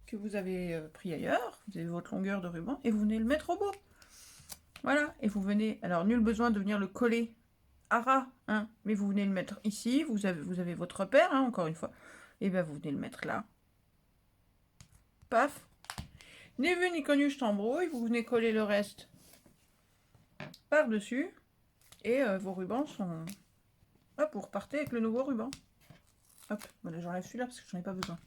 que vous avez pris ailleurs, vous avez votre longueur de ruban, et vous venez le mettre au bout. Voilà, et vous venez, alors nul besoin de venir le coller à ras, hein, mais vous venez le mettre ici, vous avez votre repère, hein, encore une fois, et bien vous venez le mettre là. Paf. Ni vu ni connu, je t'embrouille, vous venez coller le reste par-dessus, et vos rubans sont... Hop, vous repartez avec le nouveau ruban. Hop, voilà, j'enlève celui-là parce que j'en ai pas besoin.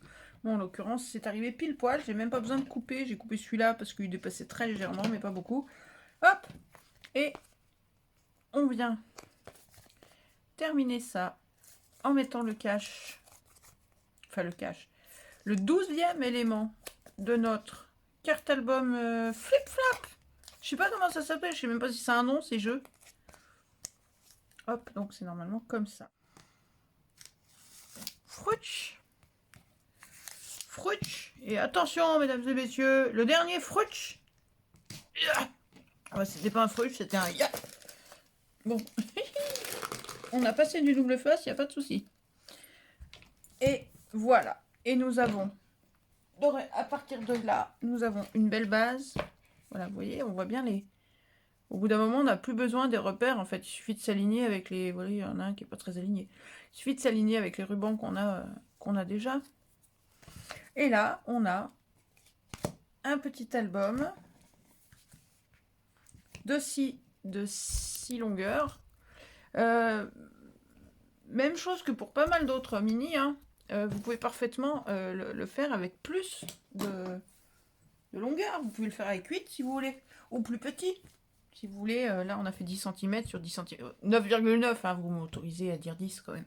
Bon, en l'occurrence, c'est arrivé pile poil, j'ai même pas besoin de couper, j'ai coupé celui-là parce qu'il dépassait très légèrement, mais pas beaucoup. Hop, et on vient terminer ça en mettant le cache, enfin le cache, le 12e élément de notre carte album Flip Flap. Je sais pas comment ça s'appelle, je sais même pas si c'est un nom, ces jeux. Hop, donc c'est normalement comme ça. Frouch. Frouch. Et attention, mesdames et messieurs, le dernier frouch. Ah, c'était pas un frouch, c'était un ya. Bon. On a passé du double face, il n'y a pas de souci. Et voilà. Et nous avons, à partir de là, nous avons une belle base. Voilà, vous voyez, on voit bien les... Au bout d'un moment, on n'a plus besoin des repères. En fait, il suffit de s'aligner avec les... Vous voyez, il y en a un qui n'est pas très aligné. Il suffit de s'aligner avec les rubans qu'on a déjà. Et là, on a un petit album de 6 longueurs. Même chose que pour pas mal d'autres mini, hein. Vous pouvez parfaitement le faire avec plus de longueur. Vous pouvez le faire avec 8 si vous voulez, ou plus petit. Si vous voulez, là on a fait 10 cm sur 10 cm. 9,9, hein, vous m'autorisez à dire 10 quand même.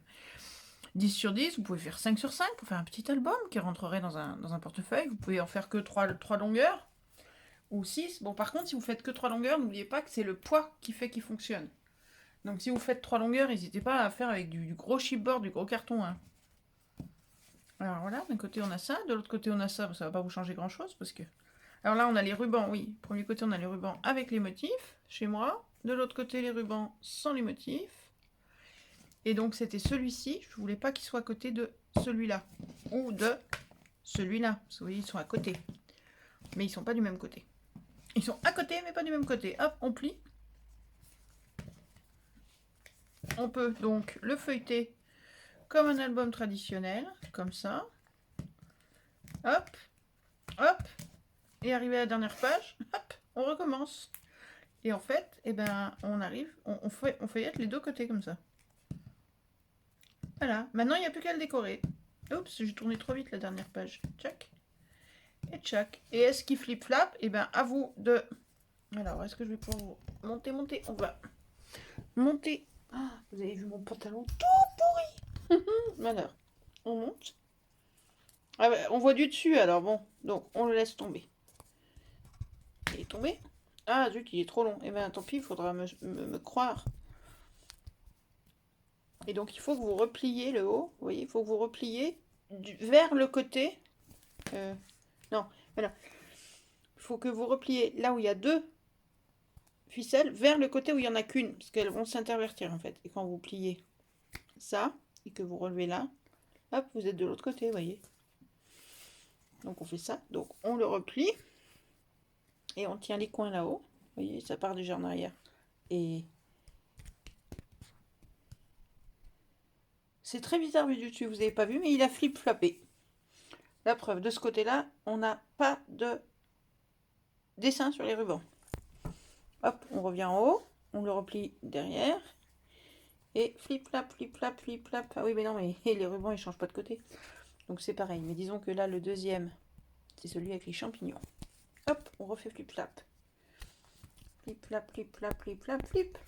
10 sur 10, vous pouvez faire 5 sur 5 pour faire un petit album qui rentrerait dans un portefeuille. Vous pouvez en faire que 3 longueurs, ou 6. Bon, par contre, si vous faites que 3 longueurs, n'oubliez pas que c'est le poids qui fait qu'il fonctionne. Donc si vous faites 3 longueurs, n'hésitez pas à faire avec du gros chipboard, du gros carton. Hein. Alors voilà, d'un côté on a ça, de l'autre côté on a ça, ça va pas vous changer grand chose parce que... Alors là on a les rubans, oui, premier côté on a les rubans avec les motifs, chez moi. De l'autre côté les rubans sans les motifs. Et donc c'était celui-ci, je voulais pas qu'il soit à côté de celui-là. Ou de celui-là, parce que vous voyez ils sont à côté. Mais ils sont pas du même côté. Ils sont à côté mais pas du même côté. Hop, on plie. On peut donc le feuilleter comme un album traditionnel, comme ça. Hop, hop, et arrivé à la dernière page, hop, on recommence. Et en fait, eh ben, on arrive, on feuillette les deux côtés comme ça. Voilà, maintenant il n'y a plus qu'à le décorer. Oups, j'ai tourné trop vite la dernière page. Tchac. Et tchac. Et est-ce qu'il flip-flap? Eh ben, à vous de... Alors, est-ce que je vais pouvoir vous monter? On va monter. Ah, vous avez vu mon pantalon tout pourri. Alors, on monte. Ah bah, on voit du dessus alors, bon. Donc, on le laisse tomber. Il est tombé. Ah, zut, il est trop long. Eh ben, tant pis, il faudra me croire. Et donc, il faut que vous repliez le haut. Vous voyez, il faut que vous repliez vers le côté. Non, voilà. Il faut que vous repliez là où il y a deux ficelles vers le côté où il n'y en a qu'une. Parce qu'elles vont s'intervertir, en fait. Et quand vous pliez ça, et que vous relevez là, hop, vous êtes de l'autre côté, vous voyez. Donc, on fait ça. Donc, on le replie. Et on tient les coins là-haut. Vous voyez, ça part déjà en arrière. Et... c'est très bizarre vu du dessus, vous n'avez pas vu, mais il a flip-flopé. La preuve, de ce côté-là, on n'a pas de dessin sur les rubans. Hop, on revient en haut, on le replie derrière. Et flip-flap, flip-flap, flip-flap. Ah oui, mais non, mais les rubans, ils ne changent pas de côté. Donc c'est pareil. Mais disons que là, le deuxième, c'est celui avec les champignons. Hop, on refait flip-flap. Flip-flap, flip-flap, flip-flap, flip.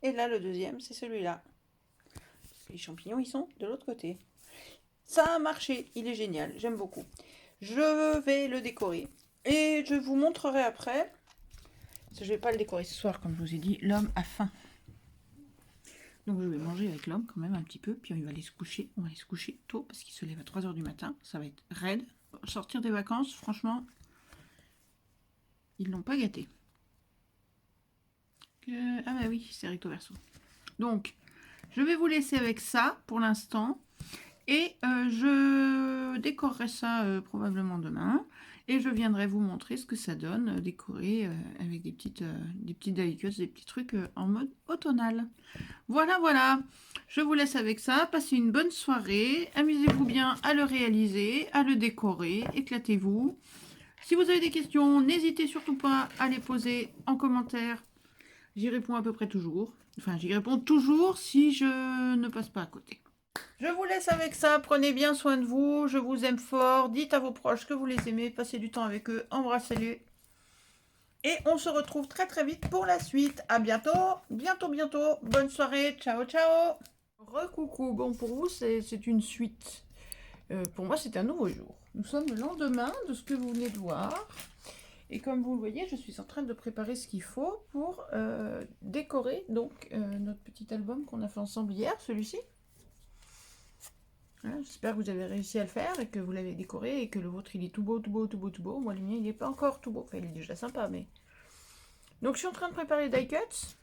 Et là, le deuxième, c'est celui-là. Les champignons, ils sont de l'autre côté. Ça a marché, il est génial, j'aime beaucoup. Je vais le décorer et je vous montrerai après. Parce que je vais pas le décorer ce soir, comme je vous ai dit, l'homme a faim. Donc je vais manger avec l'homme quand même un petit peu, puis il va aller se coucher. On va aller se coucher tôt parce qu'il se lève à 3 h du matin. Ça va être raide. Sortir des vacances, franchement, ils l'ont pas gâté. Ah bah oui, c'est recto verso. Donc, je vais vous laisser avec ça pour l'instant. Et je décorerai ça probablement demain. Et je viendrai vous montrer ce que ça donne, décoré avec des petites die cuts, des petits trucs en mode automnal. Voilà, voilà. Je vous laisse avec ça. Passez une bonne soirée. Amusez-vous bien à le réaliser, à le décorer. Éclatez-vous. Si vous avez des questions, n'hésitez surtout pas à les poser en commentaire. J'y réponds à peu près toujours. Enfin, j'y réponds toujours si je ne passe pas à côté. Je vous laisse avec ça, prenez bien soin de vous, je vous aime fort, dites à vos proches que vous les aimez, passez du temps avec eux, embrassez-les. Et on se retrouve très très vite pour la suite. À bientôt, bientôt, bonne soirée, ciao ciao. Recoucou, bon pour vous c'est une suite. Pour moi c'est un nouveau jour. Nous sommes le lendemain de ce que vous venez de voir. Et comme vous le voyez, je suis en train de préparer ce qu'il faut pour décorer donc notre petit album qu'on a fait ensemble hier, celui-ci. Voilà, j'espère que vous avez réussi à le faire et que vous l'avez décoré et que le vôtre il est tout beau, tout beau, tout beau, tout beau. Moi le mien il n'est pas encore tout beau, enfin il est déjà sympa mais... Donc je suis en train de préparer les die cuts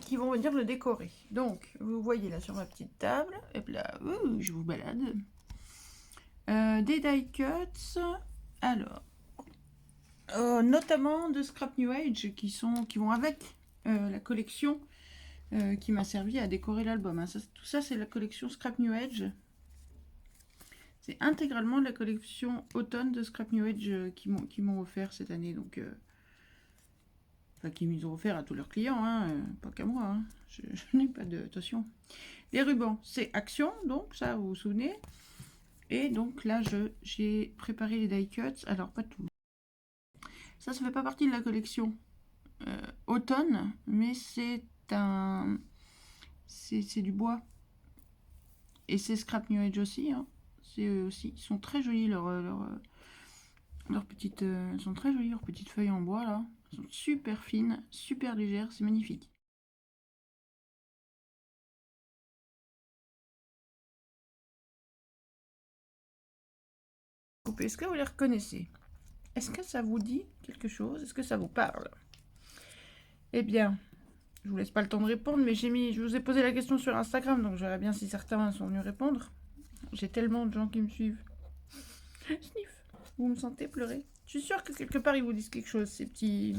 qui vont venir le décorer. Donc vous voyez là sur ma petite table, hop là, je vous balade. Des die cuts, alors, notamment de Scrap New Age qui vont avec la collection qui m'a servi à décorer l'album. Hein. Tout ça c'est la collection Scrap New Age. C'est intégralement la collection automne de Scrap New Age qui m'ont offert cette année. Donc, enfin, qui m'ont offert à tous leurs clients, hein, pas qu'à moi. Hein. Je n'ai pas de... Attention. Les rubans, c'est Action, donc ça, vous vous souvenez. Et donc là, j'ai préparé les die cuts. Alors, pas tout. Ça ne fait pas partie de la collection automne, mais c'est du bois. Et c'est Scrap New Age aussi, hein. C'est eux aussi. Ils sont très jolis, leurs petites feuilles en bois là. Elles sont super fines, super légères, c'est magnifique. découpés, est-ce que vous les reconnaissez? Est-ce que ça vous dit quelque chose? Est-ce que ça vous parle? Eh bien, je vous laisse pas le temps de répondre, mais je vous ai posé la question sur Instagram, donc je verrai bien si certains sont venus répondre. J'ai tellement de gens qui me suivent. Sniff, vous me sentez pleurer? Je suis sûre que quelque part ils vous disent quelque chose, ces petits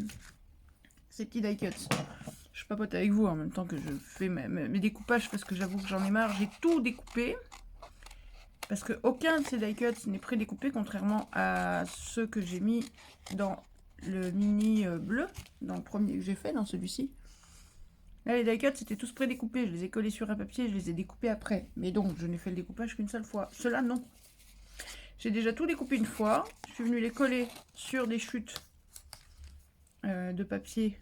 die cuts. Je papote avec vous en même temps que je fais mes découpages parce que j'avoue que j'en ai marre. J'ai tout découpé parce que aucun de ces die cuts n'est pré-découpé, contrairement à ceux que j'ai mis dans le mini bleu, dans le premier que j'ai fait, dans celui-ci. Là, les die cuts c'était tous pré-découpés. Je les ai collés sur un papier, je les ai découpés après. Mais donc, je n'ai fait le découpage qu'une seule fois. Ceux-là, non. J'ai déjà tout découpé une fois. Je suis venue les coller sur des chutes de papier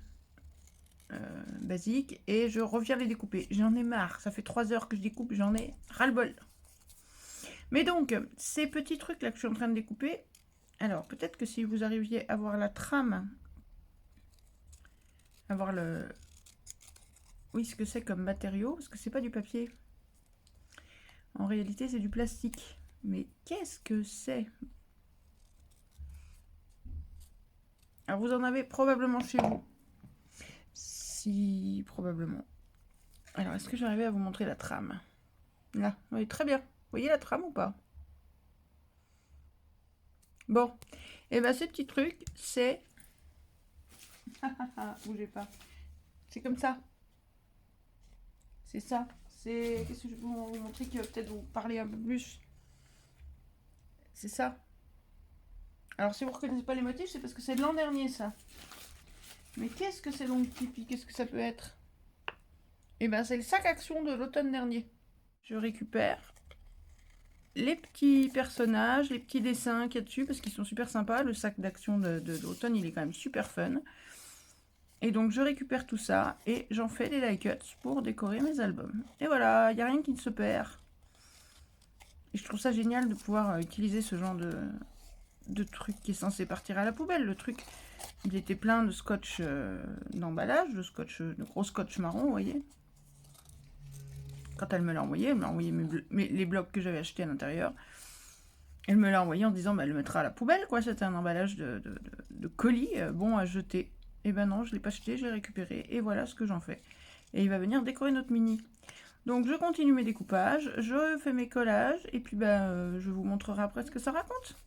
basique et je reviens les découper. J'en ai marre. Ça fait 3 heures que je découpe. J'en ai ras-le-bol. Mais donc, ces petits trucs là que je suis en train de découper, alors peut-être que si vous arriviez à voir la trame, à voir le... Oui, ce que c'est comme matériau, parce que c'est pas du papier. En réalité, c'est du plastique. Mais qu'est-ce que c'est? Alors, vous en avez probablement chez vous. Si, probablement. Alors, est-ce que j'arrivais à vous montrer la trame? Là, oui, très bien. Vous voyez la trame ou pas? Bon, et bien ces petits trucs, c'est... Bougez pas. C'est comme ça. C'est ça. C'est... Qu'est-ce que je peux vous montrer qui va peut-être vous parler un peu plus? C'est ça. Alors si vous ne reconnaissez pas les motifs, c'est parce que c'est de l'an dernier ça. Mais qu'est-ce que c'est donc Tipeee? Qu'est-ce que ça peut être? Et bien c'est le sac action de l'automne dernier. Je récupère les petits personnages, les petits dessins qu'il y a dessus, parce qu'ils sont super sympas. Le sac d'action de l'automne, il est quand même super fun. Et donc je récupère tout ça et j'en fais des die cuts pour décorer mes albums. Et voilà, il n'y a rien qui ne se perd. Et je trouve ça génial de pouvoir utiliser ce genre de truc qui est censé partir à la poubelle. Le truc, il était plein de scotch d'emballage, de gros scotch marron, vous voyez. Quand elle me l'a envoyé les blocs que j'avais achetés à l'intérieur. Elle me l'a envoyé en disant, bah, elle le mettra à la poubelle, quoi. C'était un emballage de colis bon à jeter. Et ben non, je ne l'ai pas acheté, je l'ai récupéré. Et voilà ce que j'en fais. Et il va venir décorer notre mini. Donc je continue mes découpages, je fais mes collages. Et puis je vous montrerai après ce que ça raconte.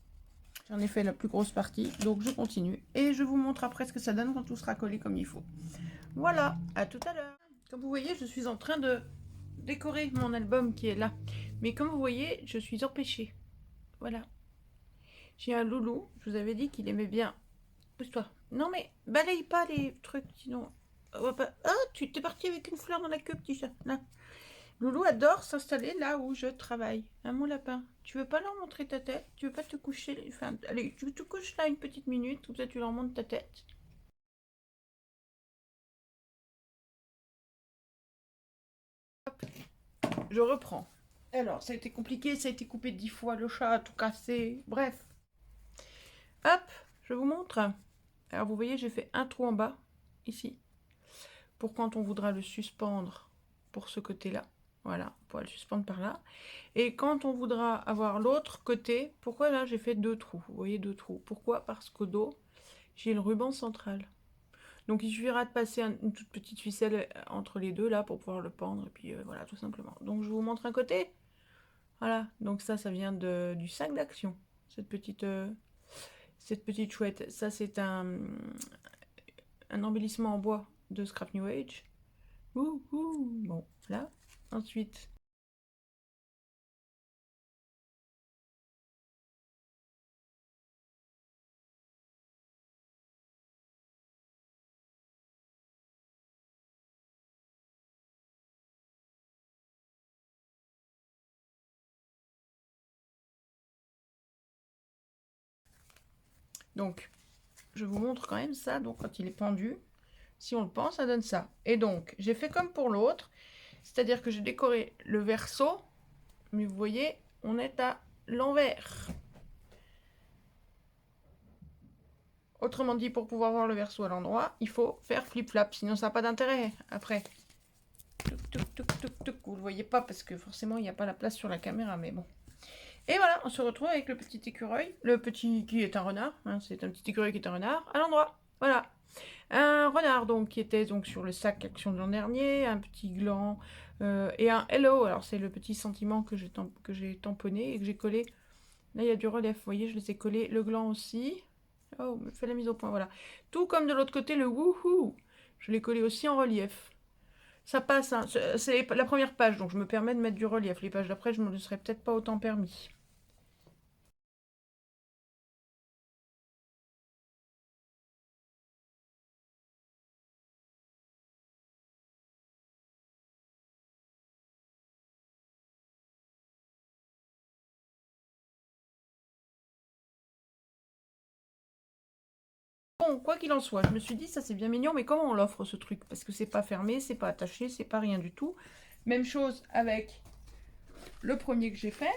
J'en ai fait la plus grosse partie, donc je continue. Et je vous montre après ce que ça donne quand tout sera collé comme il faut. Voilà, à tout à l'heure. Comme vous voyez, je suis en train de décorer mon album qui est là. Mais comme vous voyez, je suis empêchée. Voilà. J'ai un loulou, je vous avais dit qu'il aimait bien. Pousse-toi. Non mais, balaye pas les trucs, sinon... Ah, tu t'es parti avec une fleur dans la queue, petit chat. Là. Loulou adore s'installer là où je travaille. Hein, mon lapin, tu veux pas leur montrer ta tête? Tu veux pas te coucher? Enfin, allez, tu te couches là une petite minute, comme ça tu leur montres ta tête. Hop, je reprends. Alors, ça a été compliqué, ça a été coupé 10 fois, le chat a tout cassé. Bref. Hop, je vous montre. Alors, vous voyez, j'ai fait un trou en bas, ici, pour quand on voudra le suspendre pour ce côté-là. Voilà, on pourra le suspendre par là. Et quand on voudra avoir l'autre côté, pourquoi là j'ai fait 2 trous? Vous voyez, 2 trous. Pourquoi? Parce qu'au dos, j'ai le ruban central. Donc il suffira de passer une toute petite ficelle entre les deux là pour pouvoir le pendre. Et puis voilà, tout simplement. Donc je vous montre un côté. Voilà, donc ça vient du sac d'action. Cette petite chouette. Ça c'est un embellissement en bois de Scrap New Age. Bon, là. Ensuite, donc, je vous montre quand même ça. Donc, quand il est pendu, si on le pend, ça donne ça. Et donc, j'ai fait comme pour l'autre. C'est-à-dire que j'ai décoré le verso. Mais vous voyez, on est à l'envers. Autrement dit, pour pouvoir voir le verso à l'endroit, il faut faire flip-flap. Sinon, ça n'a pas d'intérêt après. Touc, touc, touc, touc, touc. Vous ne le voyez pas parce que forcément, il n'y a pas la place sur la caméra. Mais bon. Et voilà, on se retrouve avec le petit écureuil, le petit qui est un renard, hein, c'est un petit écureuil qui est un renard, à l'endroit, voilà. Un renard donc qui était donc sur le sac Action de l'an dernier, un petit gland et un hello, alors c'est le petit sentiment que j'ai tamponné et que j'ai collé. Là il y a du relief, vous voyez, je les ai collés, le gland aussi. Oh, fais la mise au point, voilà. Tout comme de l'autre côté le wouhou, je l'ai collé aussi en relief. Ça passe, hein. C'est la première page, donc je me permets de mettre du relief. Les pages d'après, je me le serais peut-être pas autant permis. Bon, quoi qu'il en soit, je me suis dit, ça c'est bien mignon, mais comment on l'offre ce truc? Parce que c'est pas fermé, c'est pas attaché, c'est pas rien du tout. Même chose avec le premier que j'ai fait,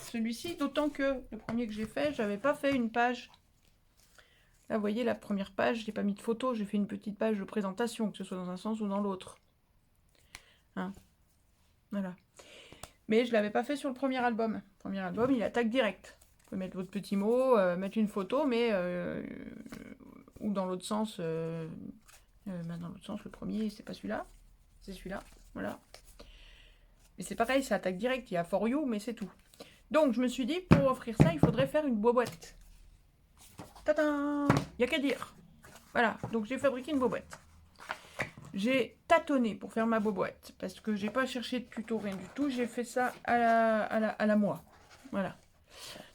celui-ci, d'autant que le premier que j'ai fait, j'avais pas fait une page. Là, vous voyez, la première page, je n'ai pas mis de photo, j'ai fait une petite page de présentation, que ce soit dans un sens ou dans l'autre. Hein, voilà. Mais je l'avais pas fait sur le premier album. Le premier album, il attaque direct. Vous pouvez mettre votre petit mot, mettre une photo, mais ou dans l'autre sens, dans l'autre sens, le premier, c'est pas celui-là, c'est celui-là, voilà. Mais c'est pareil, ça attaque direct, il y a For You, mais c'est tout. Donc je me suis dit, pour offrir ça, il faudrait faire une boîte. Tadam! Il n'y a qu'à dire. Voilà, donc j'ai fabriqué une boîte. J'ai tâtonné pour faire ma boîte, parce que j'ai pas cherché de tuto, rien du tout, j'ai fait ça à la moi. Voilà.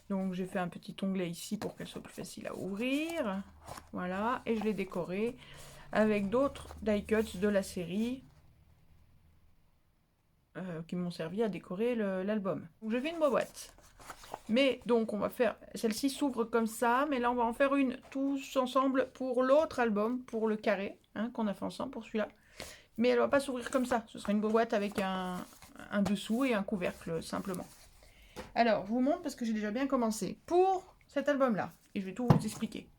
Donc j'ai fait un petit onglet ici pour qu'elle soit plus facile à ouvrir. Voilà, et je l'ai décoré avec d'autres die cuts de la série qui m'ont servi à décorer l'album. Donc je fais une boîte. Mais donc on va faire, celle-ci s'ouvre comme ça, mais là on va en faire une tous ensemble pour l'autre album, pour le carré, hein, qu'on a fait ensemble pour celui-là. Mais elle ne va pas s'ouvrir comme ça, ce sera une boîte avec un dessous et un couvercle simplement. Alors je vous montre parce que j'ai déjà bien commencé. Pour cet album-là, et je vais tout vous expliquer.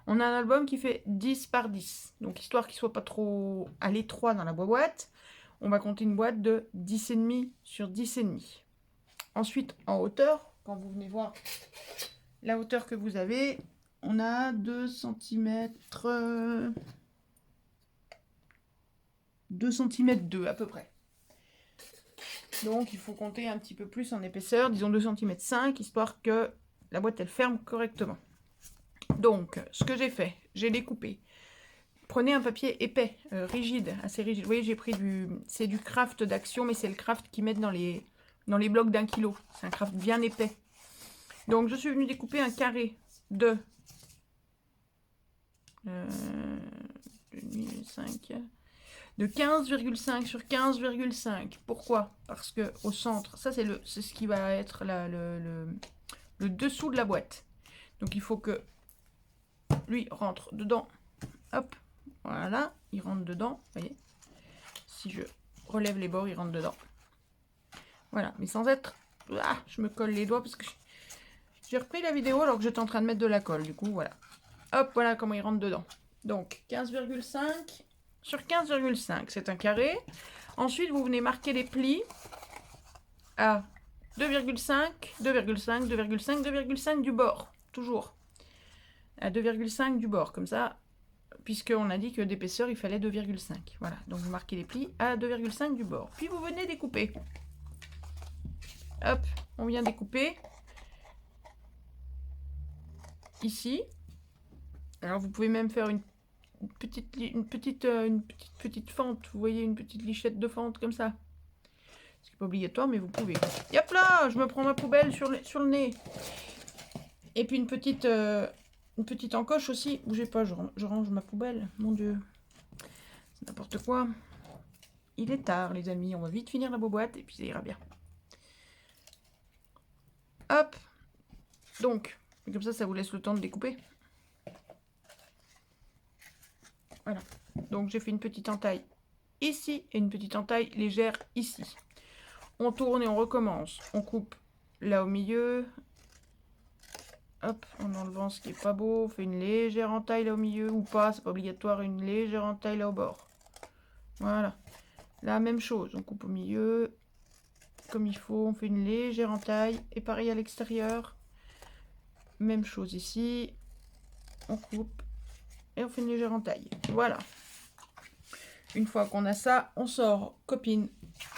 On a un album qui fait 10 par 10, donc histoire qu'il ne soit pas trop à l'étroit dans la boîte, on va compter une boîte de 10,5 sur 10,5. Ensuite, en hauteur, quand vous venez voir la hauteur que vous avez, on a 2 cm, 2 cm 2 à peu près. Donc il faut compter un petit peu plus en épaisseur, disons 2 cm 5, histoire que la boîte elle ferme correctement. Donc ce que j'ai fait, j'ai découpé. Prenez un papier épais, rigide, assez rigide. Vous voyez, j'ai pris c'est du craft d'Action, mais c'est le craft qu'ils mettent dans les blocs d'1 kg. C'est un craft bien épais. Donc je suis venue découper un carré de 15,5 sur 15,5. Pourquoi? Parce que au centre, ça c'est ce qui va être le dessous de la boîte. Donc il faut que lui rentre dedans. Hop, voilà, il rentre dedans. Vous voyez, si je relève les bords, il rentre dedans. Voilà, mais sans être... Ah, je me colle les doigts parce que j'ai repris la vidéo alors que j'étais en train de mettre de la colle. Du coup, voilà. Hop, voilà comment il rentre dedans. Donc 15,5 sur 15,5, c'est un carré. Ensuite, vous venez marquer les plis à 2,5, 2,5, 2,5, 2,5 du bord. Toujours. À 2,5 du bord, comme ça, puisqu'on a dit que d'épaisseur, il fallait 2,5. Voilà, donc vous marquez les plis à 2,5 du bord. Puis vous venez découper. Hop, on vient découper. Ici. Alors vous pouvez même faire une petite fente. Vous voyez, une petite lichette de fente comme ça. C'est pas obligatoire, mais vous pouvez. Hop là, je me prends ma poubelle sur le nez. Et puis une petite encoche aussi. Bougez pas, je range ma poubelle. Mon Dieu. C'est n'importe quoi. Il est tard, les amis. On va vite finir la boîte et puis ça ira bien. Hop. Donc, comme ça vous laisse le temps de découper. Voilà. Donc j'ai fait une petite entaille ici et une petite entaille légère ici. On tourne et on recommence. On coupe là au milieu. Hop, en enlevant ce qui est pas beau. On fait une légère entaille là au milieu ou pas. C'est pas obligatoire. Une légère entaille là au bord. Voilà. La même chose. On coupe au milieu. comme il faut. On fait une légère entaille. Et pareil à l'extérieur. Même chose ici. On coupe. Et on fait une légère entaille. Voilà. Une fois qu'on a ça, on sort copine,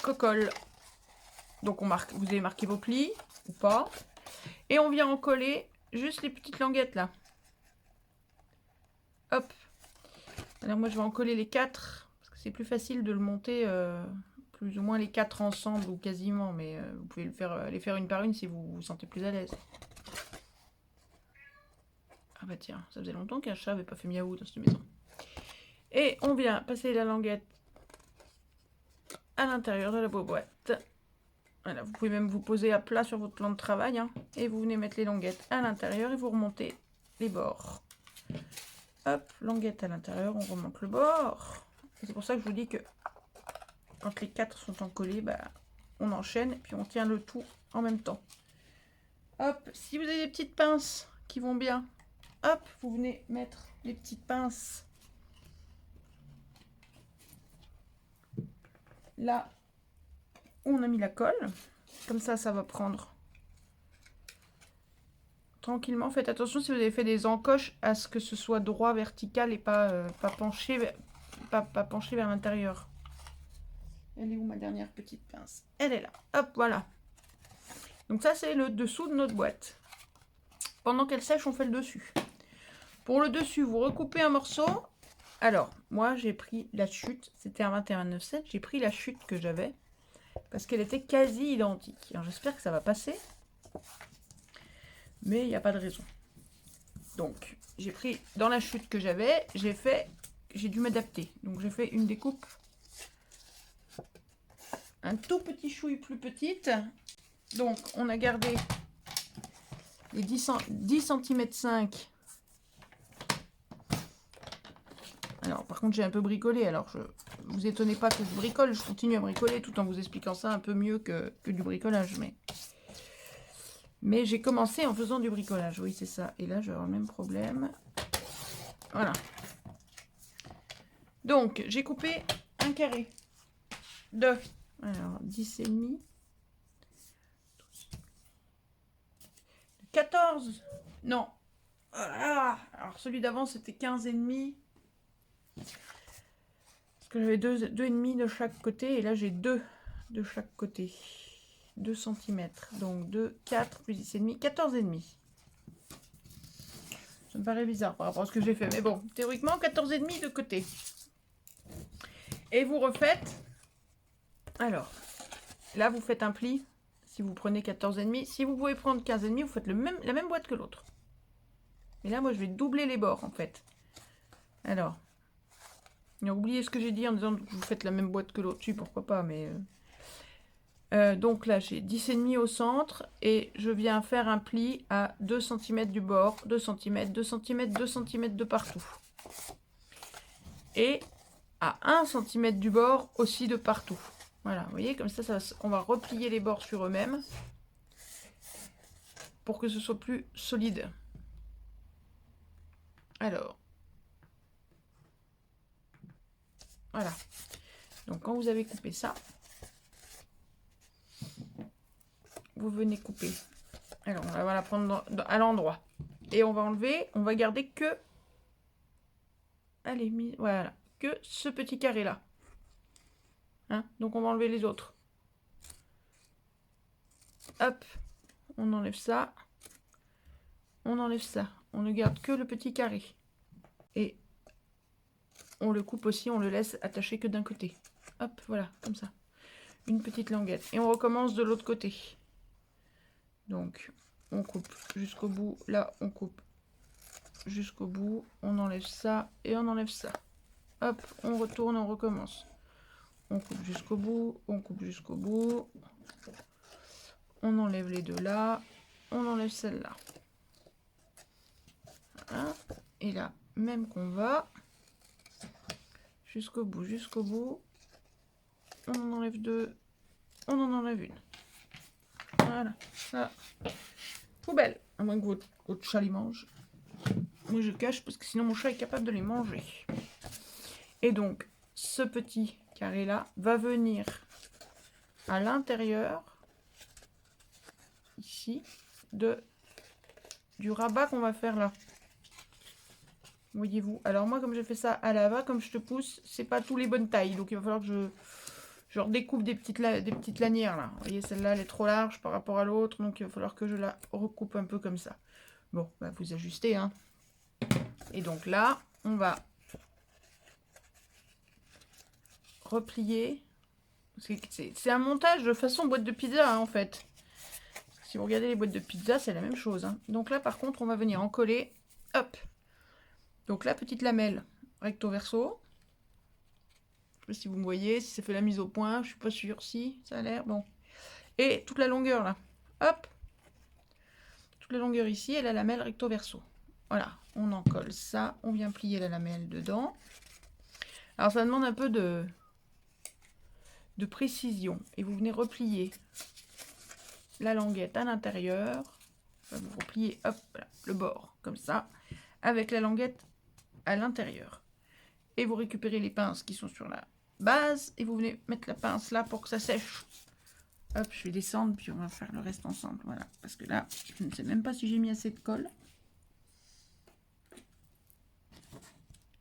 cocolle. Donc on marque, vous avez marqué vos plis ou pas. Et on vient en coller juste les petites languettes là. Hop. Alors moi je vais en coller les 4. Parce que c'est plus facile de le monter plus ou moins les 4 ensemble ou quasiment. Mais vous pouvez les faire une par une si vous vous sentez plus à l'aise. Ah bah tiens, ça faisait longtemps qu'un chat n'avait pas fait miaou dans cette maison. Et on vient passer la languette à l'intérieur de la boîte. Voilà, vous pouvez même vous poser à plat sur votre plan de travail. Hein, et vous venez mettre les languettes à l'intérieur et vous remontez les bords. Hop, languette à l'intérieur, on remonte le bord. C'est pour ça que je vous dis que quand les 4 sont encollés, bah, on enchaîne et puis on tient le tout en même temps. Hop, si vous avez des petites pinces qui vont bien, hop, vous venez mettre les petites pinces là où on a mis la colle. Comme ça, ça va prendre tranquillement. Faites attention si vous avez fait des encoches à ce que ce soit droit, vertical et pas penché, pas penché vers l'intérieur. Elle est où ma dernière petite pince? Elle est là. Hop, voilà. Donc ça, c'est le dessous de notre boîte. Pendant qu'elle sèche, on fait le dessus. Pour le dessus, vous recoupez un morceau. Alors, moi, j'ai pris la chute. C'était un 21,97. J'ai pris la chute que j'avais. Parce qu'elle était quasi identique. Alors, j'espère que ça va passer. Mais il n'y a pas de raison. Donc, j'ai pris dans la chute que j'avais. J'ai dû m'adapter. Donc, j'ai fait une découpe un tout petit chouille plus petite. Donc, on a gardé les 10 cm 5. Alors, par contre, j'ai un peu bricolé. Alors, vous étonnez pas que je bricole. Je continue à bricoler tout en vous expliquant ça un peu mieux que du bricolage. Mais j'ai commencé en faisant du bricolage. Oui, c'est ça. Et là, je vais avoir le même problème. Voilà. Donc, j'ai coupé un carré de... Alors, 10,5. 14. Non. Ah, alors, celui d'avant, c'était 15,5. Parce que j'avais 2,5 de chaque côté. Et là, j'ai 2 de chaque côté. 2 cm. Donc, 2, 4, plus 10,5. 14,5. Ça me paraît bizarre par rapport à ce que j'ai fait. Mais bon, théoriquement, 14,5 de côté. Et vous refaites... Alors, là, vous faites un pli. Si vous prenez 14,5. Si vous pouvez prendre 15,5, vous faites la même boîte que l'autre. Et là, moi, je vais doubler les bords, en fait. Alors, oubliez ce que j'ai dit en disant que vous faites la même boîte que l'autre. Si, pourquoi pas, mais... donc là, j'ai 10,5 au centre. Et je viens faire un pli à 2 cm du bord. 2 cm, 2 cm, 2 cm de partout. Et à 1 cm du bord aussi de partout. Voilà, vous voyez, comme ça, on va replier les bords sur eux-mêmes pour que ce soit plus solide. Alors, voilà. Donc, quand vous avez coupé ça, vous venez couper. Alors, on va la prendre à l'endroit. Et on va enlever, on va garder que... Allez, voilà, que ce petit carré-là. Hein, donc, on va enlever les autres. Hop, on enlève ça. On enlève ça. On ne garde que le petit carré. Et on le coupe aussi, on le laisse attaché que d'un côté. Hop, voilà, comme ça. Une petite languette. Et on recommence de l'autre côté. Donc, on coupe jusqu'au bout. Là, on coupe jusqu'au bout. On enlève ça et on enlève ça. Hop, on retourne, on recommence. On coupe jusqu'au bout, on coupe jusqu'au bout. On enlève les deux là. On enlève celle-là. Voilà. Et là, même qu'on va jusqu'au bout, jusqu'au bout. On en enlève deux. On en enlève une. Voilà. Ça. Poubelle. À moins que votre chat les mange. Moi, je cache parce que sinon, mon chat est capable de les manger. Et donc, ce petit carré-là va venir à l'intérieur ici du rabat qu'on va faire là. Voyez-vous. Alors moi, comme j'ai fait ça à la va, comme je te pousse, c'est pas tous les bonnes tailles. Donc il va falloir que je redécoupe des petites lanières là. Vous voyez, celle-là, elle est trop large par rapport à l'autre. Donc il va falloir que je la recoupe un peu comme ça. Bon, bah, vous ajustez, hein. Et donc là, on va replier. C'est un montage de façon boîte de pizza, hein, en fait. Si vous regardez les boîtes de pizza, c'est la même chose, hein. Donc là, par contre, on va venir en coller. Hop. Donc la petite lamelle recto verso. Je sais pas si vous me voyez, si ça fait la mise au point. Je suis pas sûre. Si, ça a l'air bon. Et toute la longueur là. Hop. Toute la longueur ici et la lamelle recto verso. Voilà. On en colle ça. On vient plier la lamelle dedans. Alors ça demande un peu de précision. Et vous venez replier la languette à l'intérieur. Enfin, vous repliez, hop, voilà, le bord, comme ça, avec la languette à l'intérieur. Et vous récupérez les pinces qui sont sur la base, et vous venez mettre la pince là pour que ça sèche. Hop, je vais descendre, puis on va faire le reste ensemble, voilà. Parce que là, je ne sais même pas si j'ai mis assez de colle.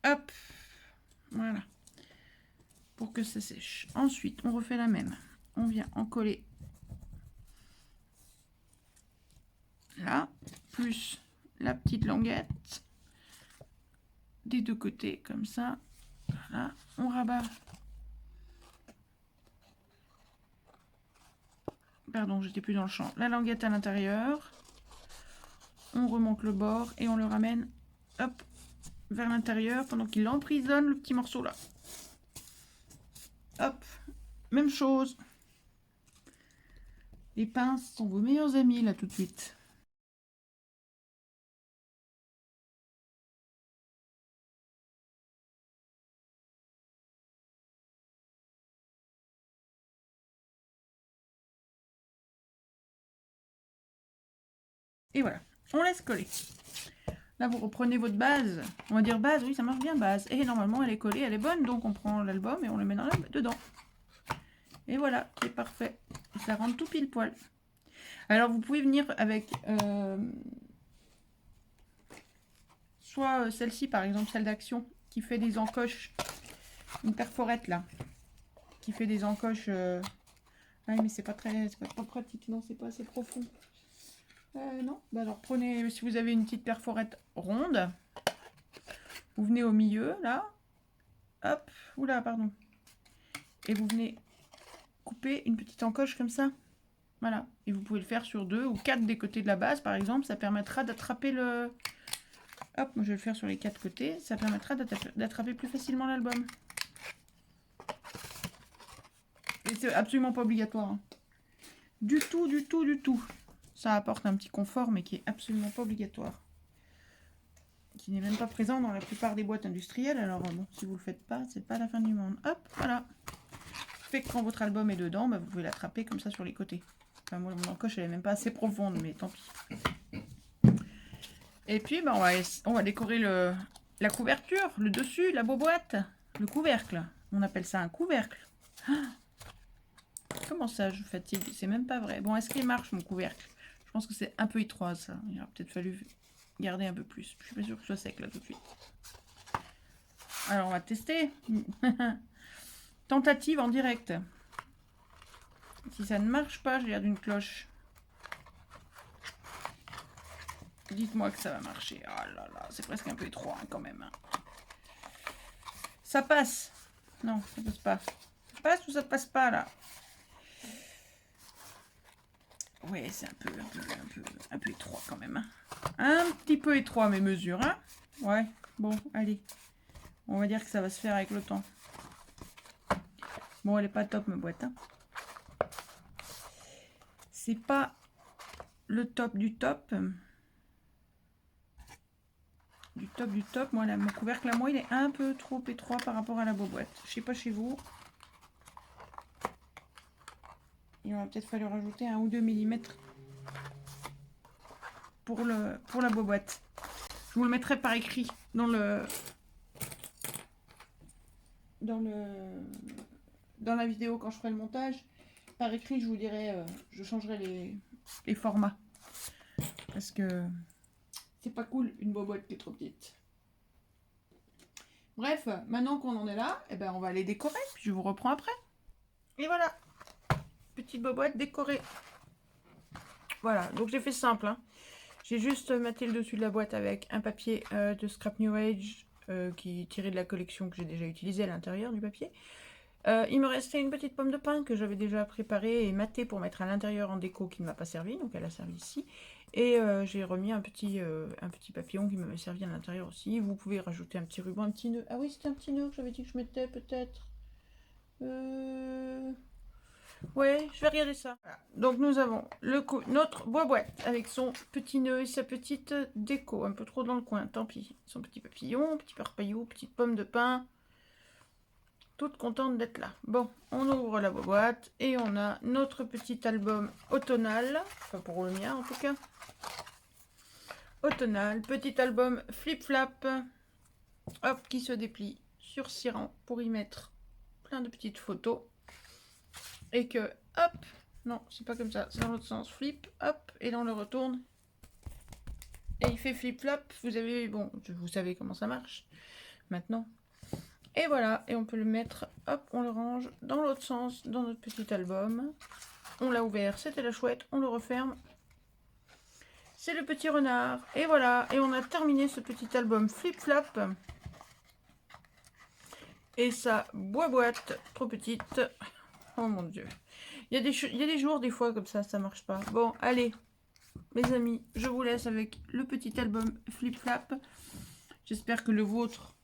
Hop, voilà. Pour que ça sèche. Ensuite, on refait la même. On vient en coller là, plus la petite languette des deux côtés, comme ça. Voilà, on rabat. Pardon, j'étais plus dans le champ. La languette à l'intérieur. On remonte le bord et on le ramène, hop, vers l'intérieur pendant qu'il emprisonne le petit morceau là. Hop, même chose. Les pinces sont vos meilleurs amis là tout de suite. Et voilà, on laisse coller. Là, vous reprenez votre base. On va dire base, oui, ça marche bien, base. Et normalement, elle est collée, elle est bonne. Donc, on prend l'album et on le met dedans. Et voilà, c'est parfait. Et ça rentre tout pile poil. Alors, vous pouvez venir avec soit celle-ci, par exemple, celle d'Action, qui fait des encoches. Une perforette, là. Qui fait des encoches... Ah, mais c'est pas pratique. Non, c'est pas assez profond. Non, bah alors prenez, si vous avez une petite perforette ronde, vous venez au milieu, là, hop, oula, pardon, et vous venez couper une petite encoche comme ça, voilà, et vous pouvez le faire sur 2 ou 4 des côtés de la base, par exemple, ça permettra d'attraper le, hop, moi je vais le faire sur les 4 côtés, ça permettra d'attraper plus facilement l'album. Et c'est absolument pas obligatoire, hein. Du tout, du tout, du tout. Ça apporte un petit confort, mais qui est absolument pas obligatoire. Qui n'est même pas présent dans la plupart des boîtes industrielles. Alors bon, si vous le faites pas, c'est pas la fin du monde. Hop, voilà. Fait que quand votre album est dedans, bah, vous pouvez l'attraper comme ça sur les côtés. Enfin, moi, mon encoche, elle est même pas assez profonde, mais tant pis. Et puis, bah, on va décorer la couverture, le dessus, la boîte, le couvercle. On appelle ça un couvercle. Ah, comment ça, je fatigue? C'est même pas vrai. Bon, est-ce qu'il marche, mon couvercle? Je pense que c'est un peu étroit, ça. Il aurait peut-être fallu garder un peu plus. Je suis pas sûre que ce soit sec, là, tout de suite. Alors, on va tester. Tentative en direct. Si ça ne marche pas, je garde une cloche. Dites-moi que ça va marcher. Oh là là, c'est presque un peu étroit, hein, quand même. Ça passe. Non, ça passe pas. Ça passe ou ça passe pas, là? Ouais, c'est un peu étroit, quand même. Hein. Un petit peu étroit, mes mesures. Hein, ouais, bon, allez. On va dire que ça va se faire avec le temps. Bon, elle est pas top, ma boîte. Hein. C'est pas le top du top. Du top. Moi, mon couvercle à moi, il est un peu trop étroit par rapport à la boîte. Je sais pas chez vous. Il va peut-être falloir rajouter 1 ou 2 mm pour la boîte. Je vous le mettrai par écrit dans la vidéo quand je ferai le montage. Par écrit, je vous dirai, je changerai les formats. Parce que c'est pas cool une boîte qui est trop petite. Bref, maintenant qu'on en est là, eh ben on va les décorer, puis je vous reprends après. Et voilà, petite boîte décorée. Voilà, donc j'ai fait simple. Hein. J'ai juste maté le dessus de la boîte avec un papier de Scrap New Age qui est tiré de la collection que j'ai déjà utilisée à l'intérieur du papier. Il me restait une petite pomme de pin que j'avais déjà préparée et matée pour mettre à l'intérieur en déco qui ne m'a pas servi, donc elle a servi ici. Et j'ai remis un petit papillon qui m'avait servi à l'intérieur aussi. Vous pouvez rajouter un petit ruban, un petit nœud. Ah oui, c'était un petit nœud que j'avais dit que je mettais peut-être. Ouais, je vais regarder ça. Voilà. Donc nous avons notre boîte avec son petit nœud et sa petite déco. Un peu trop dans le coin, tant pis. Son petit papillon, petit parpaillou, petite pomme de pin. Toute contente d'être là. Bon, on ouvre la boîte et on a notre petit album automnal. Enfin pour le mien en tout cas. Automnal, petit album flip-flap. Hop, qui se déplie sur 6 rangs pour y mettre plein de petites photos. Et que, hop, non, c'est pas comme ça, c'est dans l'autre sens, flip, hop, et là on le retourne. Et il fait flip-flap, vous avez, bon, vous savez comment ça marche, maintenant. Et voilà, et on peut le mettre, hop, on le range dans l'autre sens, dans notre petit album. On l'a ouvert, c'était la chouette, on le referme. C'est le petit renard, et voilà, et on a terminé ce petit album flip-flap. Et sa boîte, trop petite. Oh mon dieu. Il y a des jours, des fois, comme ça marche pas. Bon, allez, mes amis, je vous laisse avec le petit album Flip-Flap. J'espère que le vôtre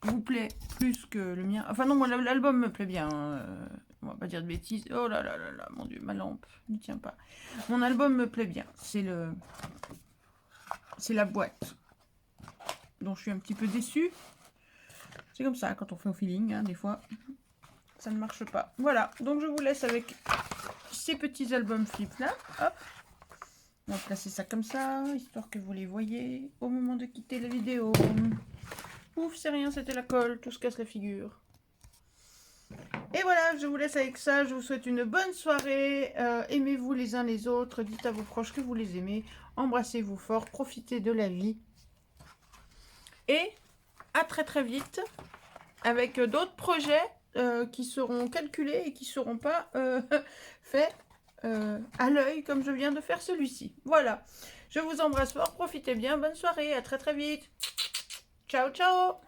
vous plaît plus que le mien. Enfin non, moi, l'album me plaît bien. On va pas dire de bêtises. Oh là là là là, mon dieu, ma lampe ne tient pas. Mon album me plaît bien. C'est la boîte dont je suis un petit peu déçue. C'est comme ça, quand on fait au feeling, hein, des fois. Ça ne marche pas. Voilà, donc je vous laisse avec ces petits albums flip-flap. Hop, on va placer ça comme ça, histoire que vous les voyez au moment de quitter la vidéo. Ouf, c'est rien, c'était la colle, tout se casse la figure. Et voilà, je vous laisse avec ça. Je vous souhaite une bonne soirée. Aimez-vous les uns les autres. Dites à vos proches que vous les aimez. Embrassez-vous fort. Profitez de la vie. Et à très très vite avec d'autres projets qui seront calculés et qui ne seront pas faits à l'œil comme je viens de faire celui-ci. Voilà, je vous embrasse fort, profitez bien, bonne soirée, à très très vite. Ciao, ciao.